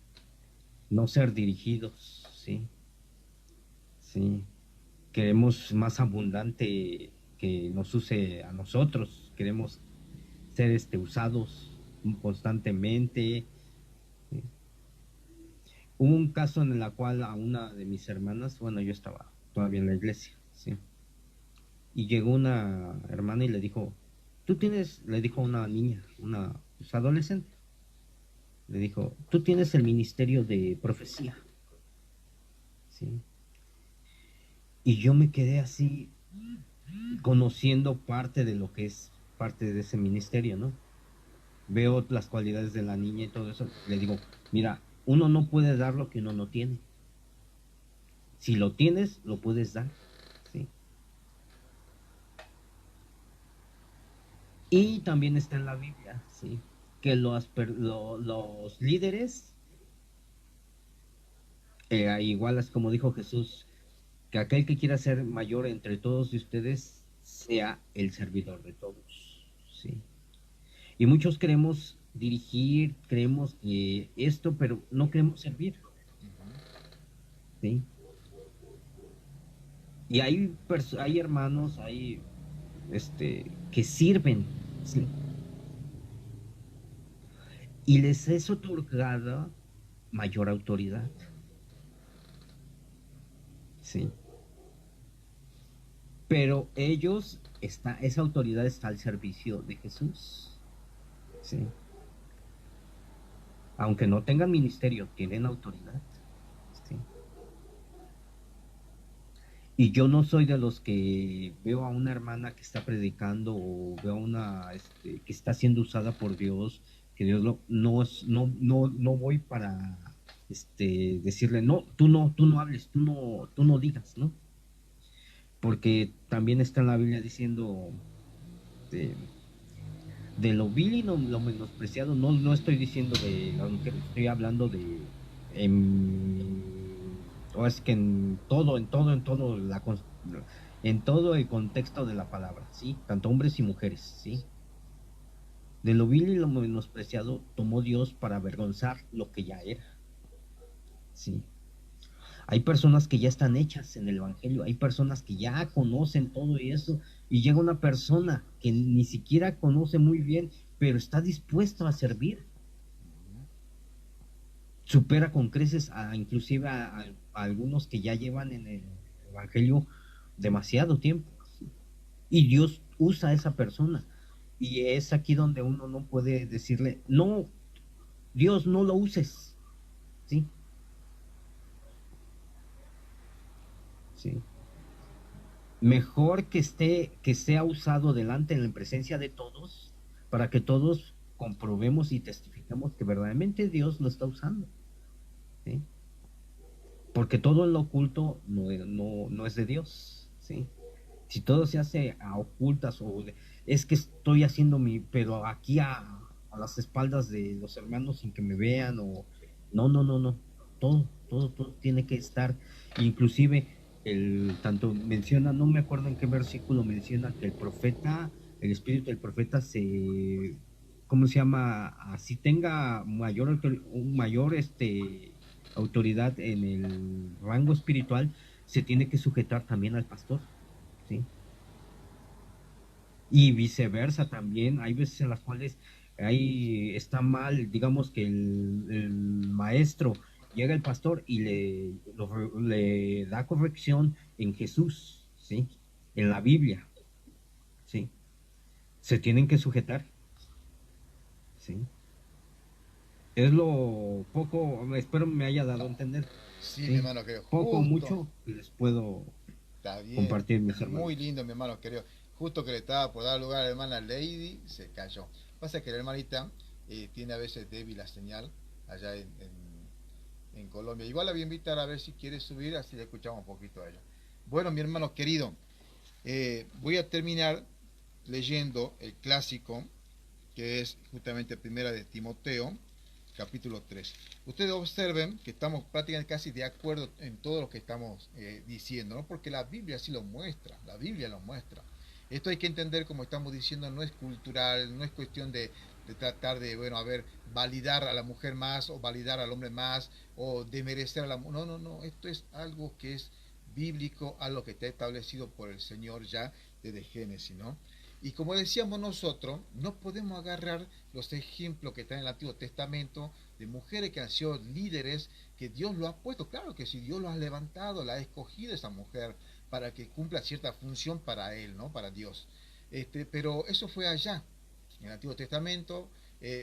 Speaker 2: No ser dirigidos, ¿sí? Sí. Queremos más abundante que nos use a nosotros, queremos ser usados constantemente. ¿Sí? Hubo un caso en el cual a una de mis hermanas, bueno, yo estaba todavía en la iglesia, ¿sí? Y llegó una hermana y le dijo, le dijo a una niña, una adolescente, le dijo, tú tienes el ministerio de profecía, ¿sí? Y yo me quedé así, conociendo parte de lo que es parte de ese ministerio, ¿no? Veo las cualidades de la niña y todo eso. Le digo, mira, uno no puede dar lo que uno no tiene. Si lo tienes, lo puedes dar, ¿sí? Y también está en la Biblia, ¿sí? Que los líderes, igual es como dijo Jesús, que aquel que quiera ser mayor entre todos de ustedes sea el servidor de todos, ¿sí? Y muchos queremos dirigir, creemos que esto, pero no queremos servir, ¿sí? Y hay hermanos, que sirven, ¿sí? Y les es otorgada mayor autoridad, ¿sí? Pero esa autoridad está al servicio de Jesús, ¿sí? Aunque no tengan ministerio, tienen autoridad, ¿sí? Y yo no soy de los que veo a una hermana que está predicando o veo a una que está siendo usada por Dios, que Dios no voy para decirle no, tú no hables, tú no digas, ¿no? Porque también está en la Biblia diciendo de lo vil y lo menospreciado. No estoy diciendo de las mujeres, estoy hablando o es que en todo el contexto de la palabra, ¿sí? Tanto hombres y mujeres, ¿sí? De lo vil y lo menospreciado tomó Dios para avergonzar lo que ya era, Sí. Hay personas que ya están hechas en el Evangelio, hay personas que ya conocen todo eso, y llega una persona que ni siquiera conoce muy bien, pero está dispuesto a servir. Supera con creces inclusive a algunos que ya llevan en el Evangelio demasiado tiempo. Y Dios usa a esa persona. Y es aquí donde uno no puede decirle, no, Dios, no lo uses. ¿Sí? Sí. Mejor que sea usado delante en la presencia de todos, para que todos comprobemos y testifiquemos que verdaderamente Dios lo está usando. ¿Sí? Porque todo en lo oculto no es de Dios. ¿Sí? Si todo se hace a ocultas es que estoy haciendo pero aquí a las espaldas de los hermanos sin que me vean no. Todo tiene que estar, inclusive tanto menciona, no me acuerdo en qué versículo menciona que el espíritu del profeta ¿cómo se llama? Así tenga mayor autoridad en el rango espiritual, se tiene que sujetar también al pastor. ¿Sí? Y viceversa también, hay veces en las cuales ahí está mal, digamos que el maestro llega el pastor y le da corrección en Jesús, ¿sí? En la Biblia, ¿sí? Se tienen que sujetar, ¿sí? Es lo poco, espero me haya dado a entender.
Speaker 1: Sí,
Speaker 2: ¿sí?
Speaker 1: mi hermano querido.
Speaker 2: Poco, mucho, les puedo
Speaker 1: Está bien.
Speaker 2: compartir, mis hermanos.
Speaker 1: Muy lindo, mi hermano querido. Justo que le estaba por dar lugar a la hermana Lady, se cayó. Pasa que la hermanita tiene a veces débil la señal allá en Colombia. Igual la voy a invitar a ver si quiere subir, así le escuchamos un poquito a ella. Bueno, mi hermano querido, voy a terminar leyendo el clásico, que es justamente Primera de Timoteo, capítulo 3. Ustedes observen que estamos prácticamente casi de acuerdo en todo lo que estamos diciendo, ¿no? Porque la Biblia sí lo muestra, la Biblia lo muestra. Esto hay que entender, como estamos diciendo, no es cultural, no es cuestión de tratar de, bueno, a ver, validar a la mujer más o validar al hombre más o demerecer a la mujer. No, esto es algo que es bíblico, algo que está establecido por el Señor ya desde Génesis, ¿no? Y como decíamos nosotros, no podemos agarrar los ejemplos que están en el Antiguo Testamento de mujeres que han sido líderes, que Dios lo ha puesto. Claro que si Dios lo ha levantado, la ha escogido esa mujer para que cumpla cierta función para Él, ¿no? Para Dios. Pero eso fue allá, en el Antiguo Testamento,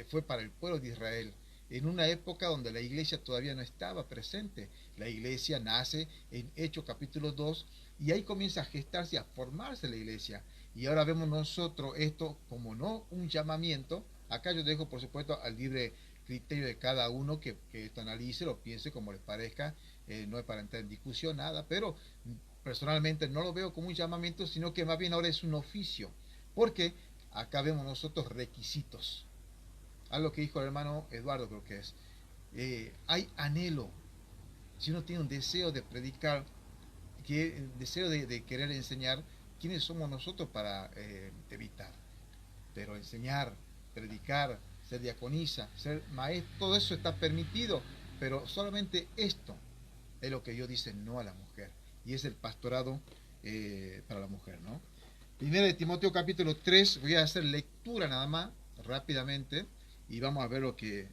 Speaker 1: fue para el pueblo de Israel, en una época donde la iglesia todavía no estaba presente. La iglesia nace en Hechos capítulo 2 y ahí comienza a gestarse, a formarse la iglesia. Y ahora vemos nosotros esto como no un llamamiento. Acá yo dejo, por supuesto, al libre criterio de cada uno que esto analice, lo piense como les parezca. No es para entrar en discusión, nada, pero personalmente no lo veo como un llamamiento, sino que más bien ahora es un oficio. Porque acá vemos nosotros requisitos. Algo que dijo el hermano Eduardo, creo que es. Hay anhelo. Si uno tiene un deseo de predicar, deseo de querer enseñar, ¿quiénes somos nosotros para evitar? Pero enseñar, predicar, ser diaconisa, ser maestro, todo eso está permitido, pero solamente esto es lo que Dios dice no a la mujer, y es el pastorado para la mujer, ¿no? Primera de Timoteo capítulo 3, voy a hacer lectura nada más, rápidamente, y vamos a ver lo que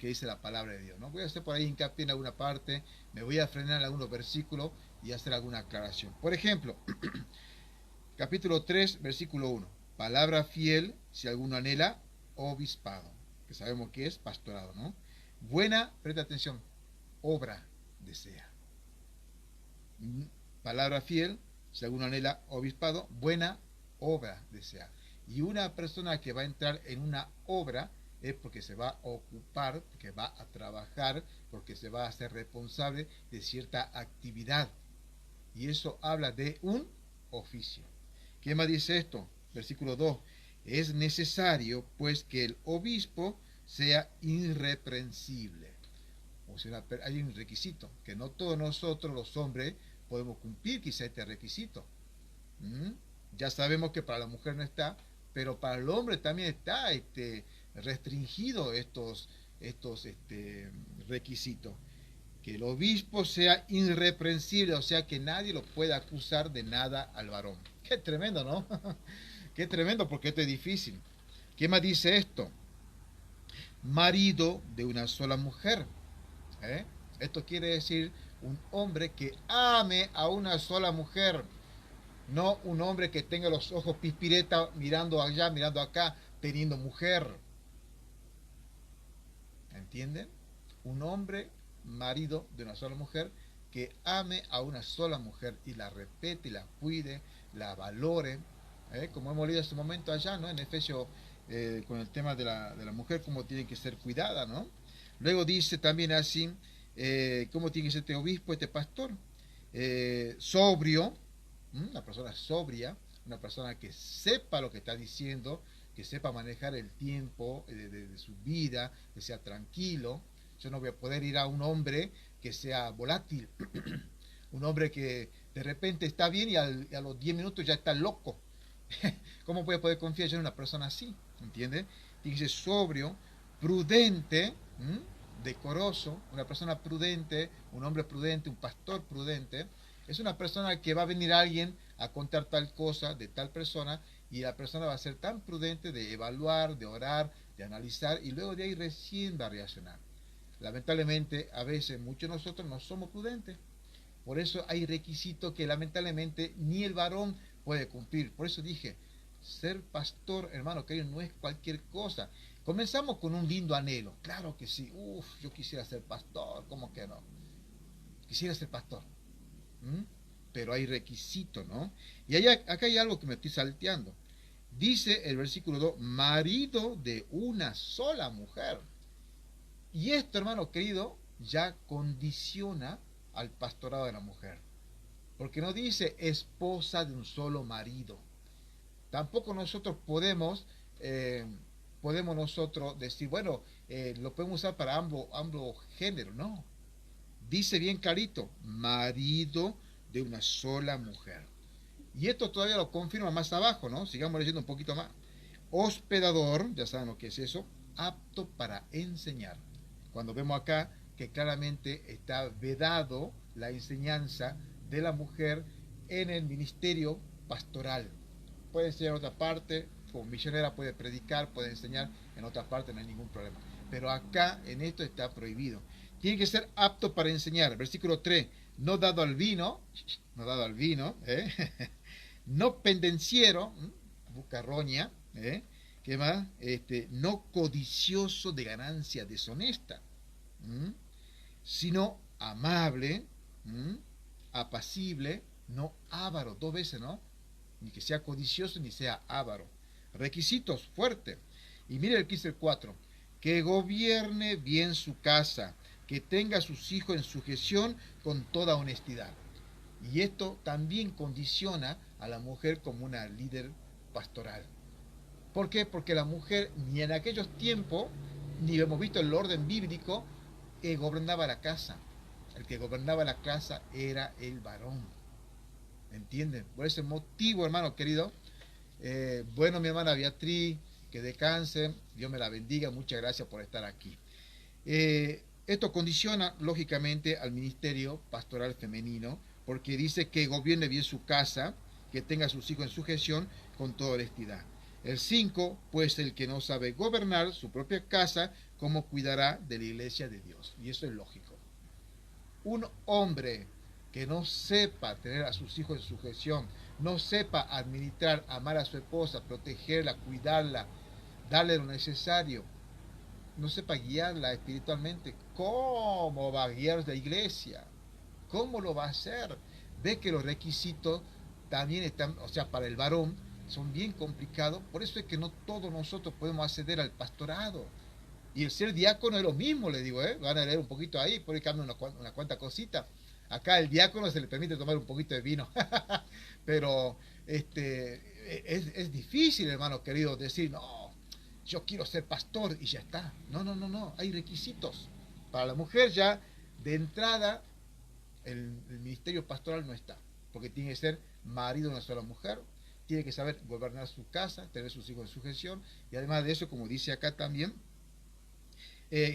Speaker 1: dice la palabra de Dios, ¿no? Voy a hacer por ahí hincapié en alguna parte, me voy a frenar en algunos versículos y hacer alguna aclaración. Por ejemplo, capítulo 3, versículo 1. Palabra fiel, si alguno anhela, obispado, que sabemos que es pastorado, ¿no? Buena, presta atención, obra desea. Palabra fiel, si alguno anhela, obispado, buena obra desea. Y una persona que va a entrar en una obra es porque se va a ocupar, porque va a trabajar, porque se va a hacer responsable de cierta actividad. Y eso habla de un oficio. ¿Qué más dice esto? Versículo 2. Es necesario, pues, que el obispo sea irreprensible. O sea, hay un requisito, que no todos nosotros, los hombres, podemos cumplir quizá este requisito. Ya sabemos que para la mujer no está, pero para el hombre también está restringido estos requisitos. que el obispo sea irreprensible, o sea, que nadie lo pueda acusar de nada al varón. Qué tremendo, ¿no? Qué tremendo, porque esto es difícil. ¿Qué más dice esto? Marido de una sola mujer. ¿Eh? Esto quiere decir un hombre que ame a una sola mujer, no un hombre que tenga los ojos pispireta mirando allá, mirando acá, teniendo mujer. ¿Entienden? Un hombre, marido de una sola mujer, que ame a una sola mujer y la respete, y la cuide, la valore, como hemos leído hace un momento allá, ¿no? En Efesios, con el tema de la mujer, cómo tiene que ser cuidada, ¿no? Luego dice también así, cómo tiene que ser este obispo, este pastor, sobrio, una persona sobria, una persona que sepa lo que está diciendo, que sepa manejar el tiempo de su vida, que sea tranquilo. Yo no voy a poder ir a un hombre que sea volátil, un hombre que de repente está bien y a los 10 minutos ya está loco. ¿Cómo voy a poder confiar yo en una persona así? ¿Entiende? Tiene que ser sobrio, prudente, decoroso, una persona prudente, un hombre prudente, un pastor prudente. Es una persona que va a venir alguien a contar tal cosa de tal persona y la persona va a ser tan prudente de evaluar, de orar, de analizar y luego de ahí recién va a reaccionar. Lamentablemente, a veces muchos de nosotros no somos prudentes. Por eso hay requisitos que lamentablemente ni el varón puede cumplir. Por eso dije, ser pastor, hermano querido, no es cualquier cosa. Comenzamos con un lindo anhelo. Claro que sí. Yo quisiera ser pastor. ¿Cómo que no? Quisiera ser pastor. Pero hay requisitos, ¿no? Y acá hay algo que me estoy salteando. Dice el versículo 2, marido de una sola mujer. Y esto, hermano querido, ya condiciona al pastorado de la mujer. Porque no dice esposa de un solo marido. Tampoco nosotros podemos nosotros decir, bueno, lo podemos usar para ambos géneros. No. Dice bien clarito, marido de una sola mujer. Y esto todavía lo confirma más abajo, ¿no? Sigamos leyendo un poquito más. Hospedador, ya saben lo que es eso, apto para enseñar. Cuando vemos acá que claramente está vedado la enseñanza de la mujer en el ministerio pastoral. Puede enseñar en otra parte, como misionera puede predicar, puede enseñar en otra parte, no hay ningún problema. Pero acá en esto está prohibido. Tiene que ser apto para enseñar. Versículo 3, no dado al vino, no pendenciero, bucarroña, ¿qué más? No codicioso de ganancia deshonesta, sino amable, apacible, no avaro, 2 veces, ¿no? Ni que sea codicioso ni sea avaro. Requisitos fuertes. Y mire el 15 el 4, que gobierne bien su casa, que tenga a sus hijos en sujeción con toda honestidad. Y esto también condiciona a la mujer como una líder pastoral. ¿Por qué? Porque la mujer ni en aquellos tiempos, ni hemos visto el orden bíblico, gobernaba la casa. El que gobernaba la casa era el varón. ¿Entienden? Por ese motivo, hermano querido, bueno, mi hermana Beatriz, que descanse, Dios me la bendiga, muchas gracias por estar aquí. Esto condiciona, lógicamente, al ministerio pastoral femenino, porque dice que gobierne bien su casa, que tenga a sus hijos en sujeción con toda honestidad. El 5, pues el que no sabe gobernar su propia casa, ¿cómo cuidará de la iglesia de Dios? Y eso es lógico. Un hombre que no sepa tener a sus hijos en sujeción, no sepa administrar, amar a su esposa, protegerla, cuidarla, darle lo necesario, no sepa guiarla espiritualmente, ¿cómo va a guiar la iglesia? ¿Cómo lo va a hacer? Ve que los requisitos también están, o sea, para el varón, son bien complicados. Por eso es que no todos nosotros podemos acceder al pastorado. Y el ser diácono es lo mismo, le digo, van a leer un poquito ahí, por ahí cambia una cuanta cosita. Acá el diácono se le permite tomar un poquito de vino. Pero es difícil, hermano querido, decir, no, yo quiero ser pastor y ya está. No, hay requisitos. Para la mujer ya, de entrada, el ministerio pastoral no está, porque tiene que ser marido de una sola mujer, tiene que saber gobernar su casa, tener sus hijos en sujeción, y además de eso, como dice acá también,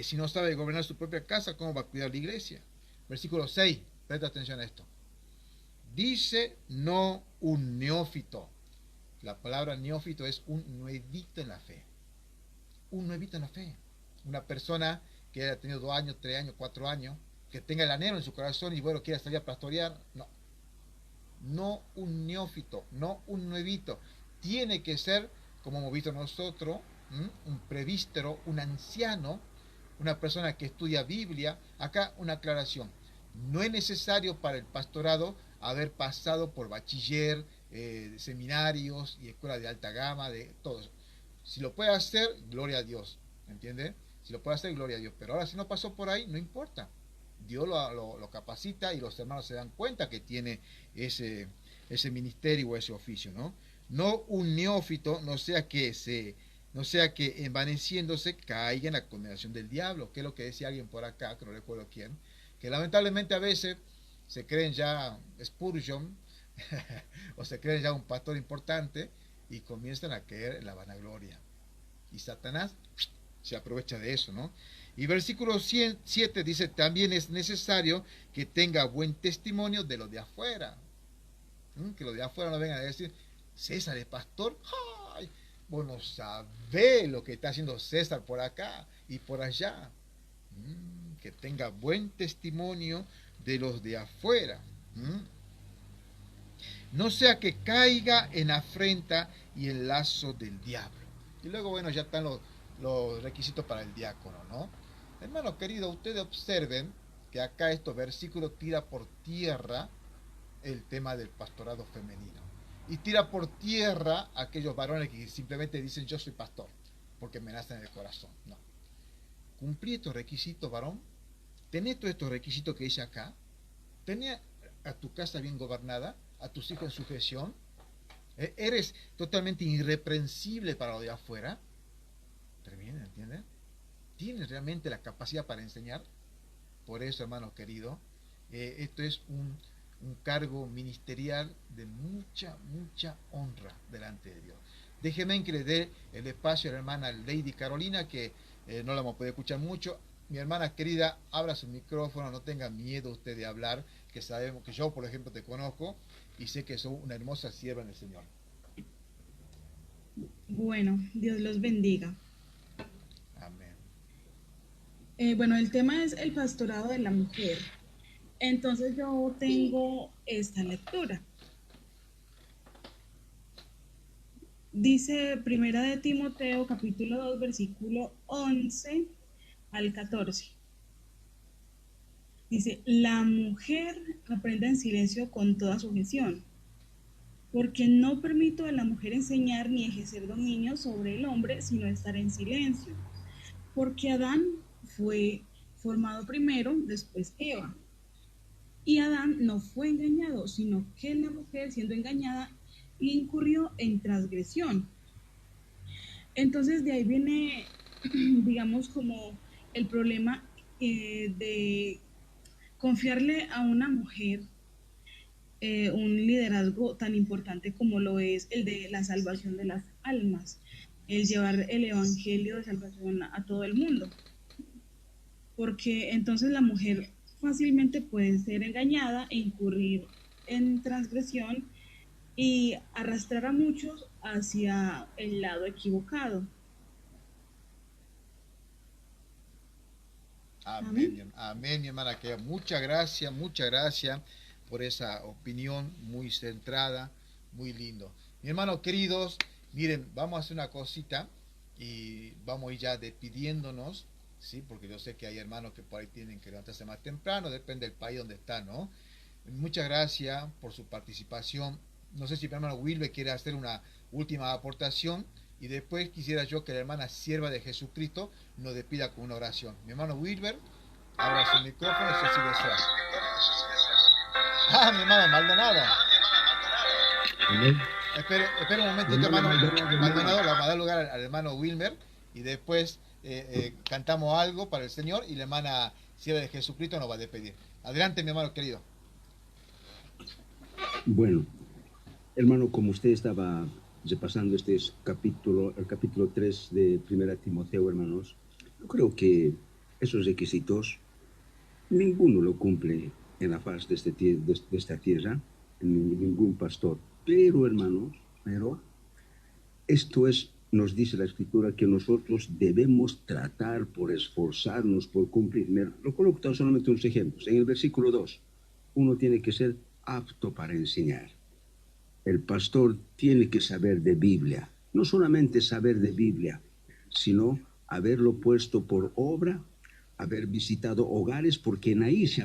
Speaker 1: si no sabe gobernar su propia casa, ¿cómo va a cuidar la iglesia? Versículo 6, presta atención a esto. Dice no un neófito. La palabra neófito es un nuevito en la fe. Un nuevito en la fe. Una persona que haya tenido 2 años, 3 años, 4 años, que tenga el anhelo en su corazón y bueno, quiera salir a pastorear. No. No un neófito, no un nuevito. Tiene que ser, como hemos visto nosotros, un prevístero, un anciano, una persona que estudia Biblia. Acá una aclaración. No es necesario para el pastorado haber pasado por bachiller, seminarios y escuelas de alta gama, de todo eso. Si lo puede hacer, gloria a Dios, ¿entiende? Si lo puede hacer, gloria a Dios. Pero ahora si no pasó por ahí, no importa. Dios lo capacita y los hermanos se dan cuenta que tiene ese ministerio o ese oficio, ¿no? No un neófito, no sea que envaneciéndose caiga en la condenación del diablo, que es lo que decía alguien por acá, que no recuerdo quién, que lamentablemente a veces se creen ya Spurgeon o se creen ya un pastor importante y comienzan a caer en la vanagloria. Y Satanás se aprovecha de eso, ¿no? Y versículo 7 dice, también es necesario que tenga buen testimonio de los de afuera. Que los de afuera no vengan a decir, César es pastor. ¡Ay! Vos no sabés lo que está haciendo César por acá y por allá. Que tenga buen testimonio de los de afuera. No sea que caiga en afrenta y en lazo del diablo. Y luego, bueno, ya están los requisitos para el diácono, ¿no? Hermano querido, ustedes observen que acá estos versículos tira por tierra el tema del pastorado femenino. Y tira por tierra a aquellos varones que simplemente dicen yo soy pastor, porque me nace en el corazón. No. Cumplí estos requisitos, varón. Tenés todos estos requisitos que dice acá. Tenés a tu casa bien gobernada, a tus hijos en sujeción. Eres totalmente irreprensible para lo de afuera. Termina, ¿entiendes? ¿Tienes realmente la capacidad para enseñar? Por eso, hermano querido, esto es un cargo ministerial de mucha honra delante de Dios. Déjeme que le dé el espacio a la hermana Lady Carolina, que no la hemos podido escuchar mucho. Mi hermana querida, abra su micrófono, no tenga miedo usted de hablar, que sabemos que yo, por ejemplo, te conozco y sé que sos una hermosa sierva en el Señor.
Speaker 8: Bueno, Dios los bendiga.
Speaker 1: Amén.
Speaker 8: Bueno, el tema es el pastorado de la mujer. Entonces yo tengo esta lectura. Dice Primera de Timoteo, capítulo 2, versículo 11 al 14. Dice, la mujer aprenda en silencio con toda sujeción, porque no permito a la mujer enseñar ni ejercer dominio sobre el hombre, sino estar en silencio. Porque Adán fue formado primero, después Eva. Y Adán no fue engañado, sino que la mujer, siendo engañada, incurrió en transgresión. Entonces de ahí viene, digamos, como el problema de confiarle a una mujer un liderazgo tan importante como lo es el de la salvación de las almas, el llevar el evangelio de salvación a todo el mundo. Porque entonces la mujer fácilmente puede ser engañada e incurrir en transgresión y arrastrar a muchos hacia el lado equivocado.
Speaker 1: Amén, amén, mi hermana, que muchas gracias por esa opinión muy centrada, muy lindo. Mi hermano queridos, miren, vamos a hacer una cosita y vamos a ir ya despidiéndonos, ¿sí? Porque yo sé que hay hermanos que por ahí tienen que levantarse más temprano, depende del país donde están, ¿no? Muchas gracias por su participación. No sé si mi hermano Wilber quiere hacer una última aportación y después quisiera yo que la hermana sierva de Jesucristo nos despida con una oración. Mi hermano Wilber, abra su micrófono si así desea. Mi hermano Maldonado. Espera un momento, hermano Maldonado, le vamos a dar lugar al hermano Wilmer y después cantamos algo para el Señor y la hermana sierva de Jesucristo nos va a despedir. Adelante, mi hermano querido.
Speaker 4: Bueno, hermano, como usted estaba repasando este capítulo, el capítulo 3 de Primera Timoteo, hermanos, yo creo que esos requisitos Ninguno lo cumple en la faz de esta tierra, ningún pastor. Pero, hermanos, esto es, nos dice la Escritura, que nosotros debemos tratar por esforzarnos, por cumplir. Lo coloco solamente unos ejemplos. En el versículo 2, uno tiene que ser apto para enseñar. El pastor tiene que saber de Biblia. No solamente saber de Biblia, sino haberlo puesto por obra, haber visitado hogares, porque en ahí se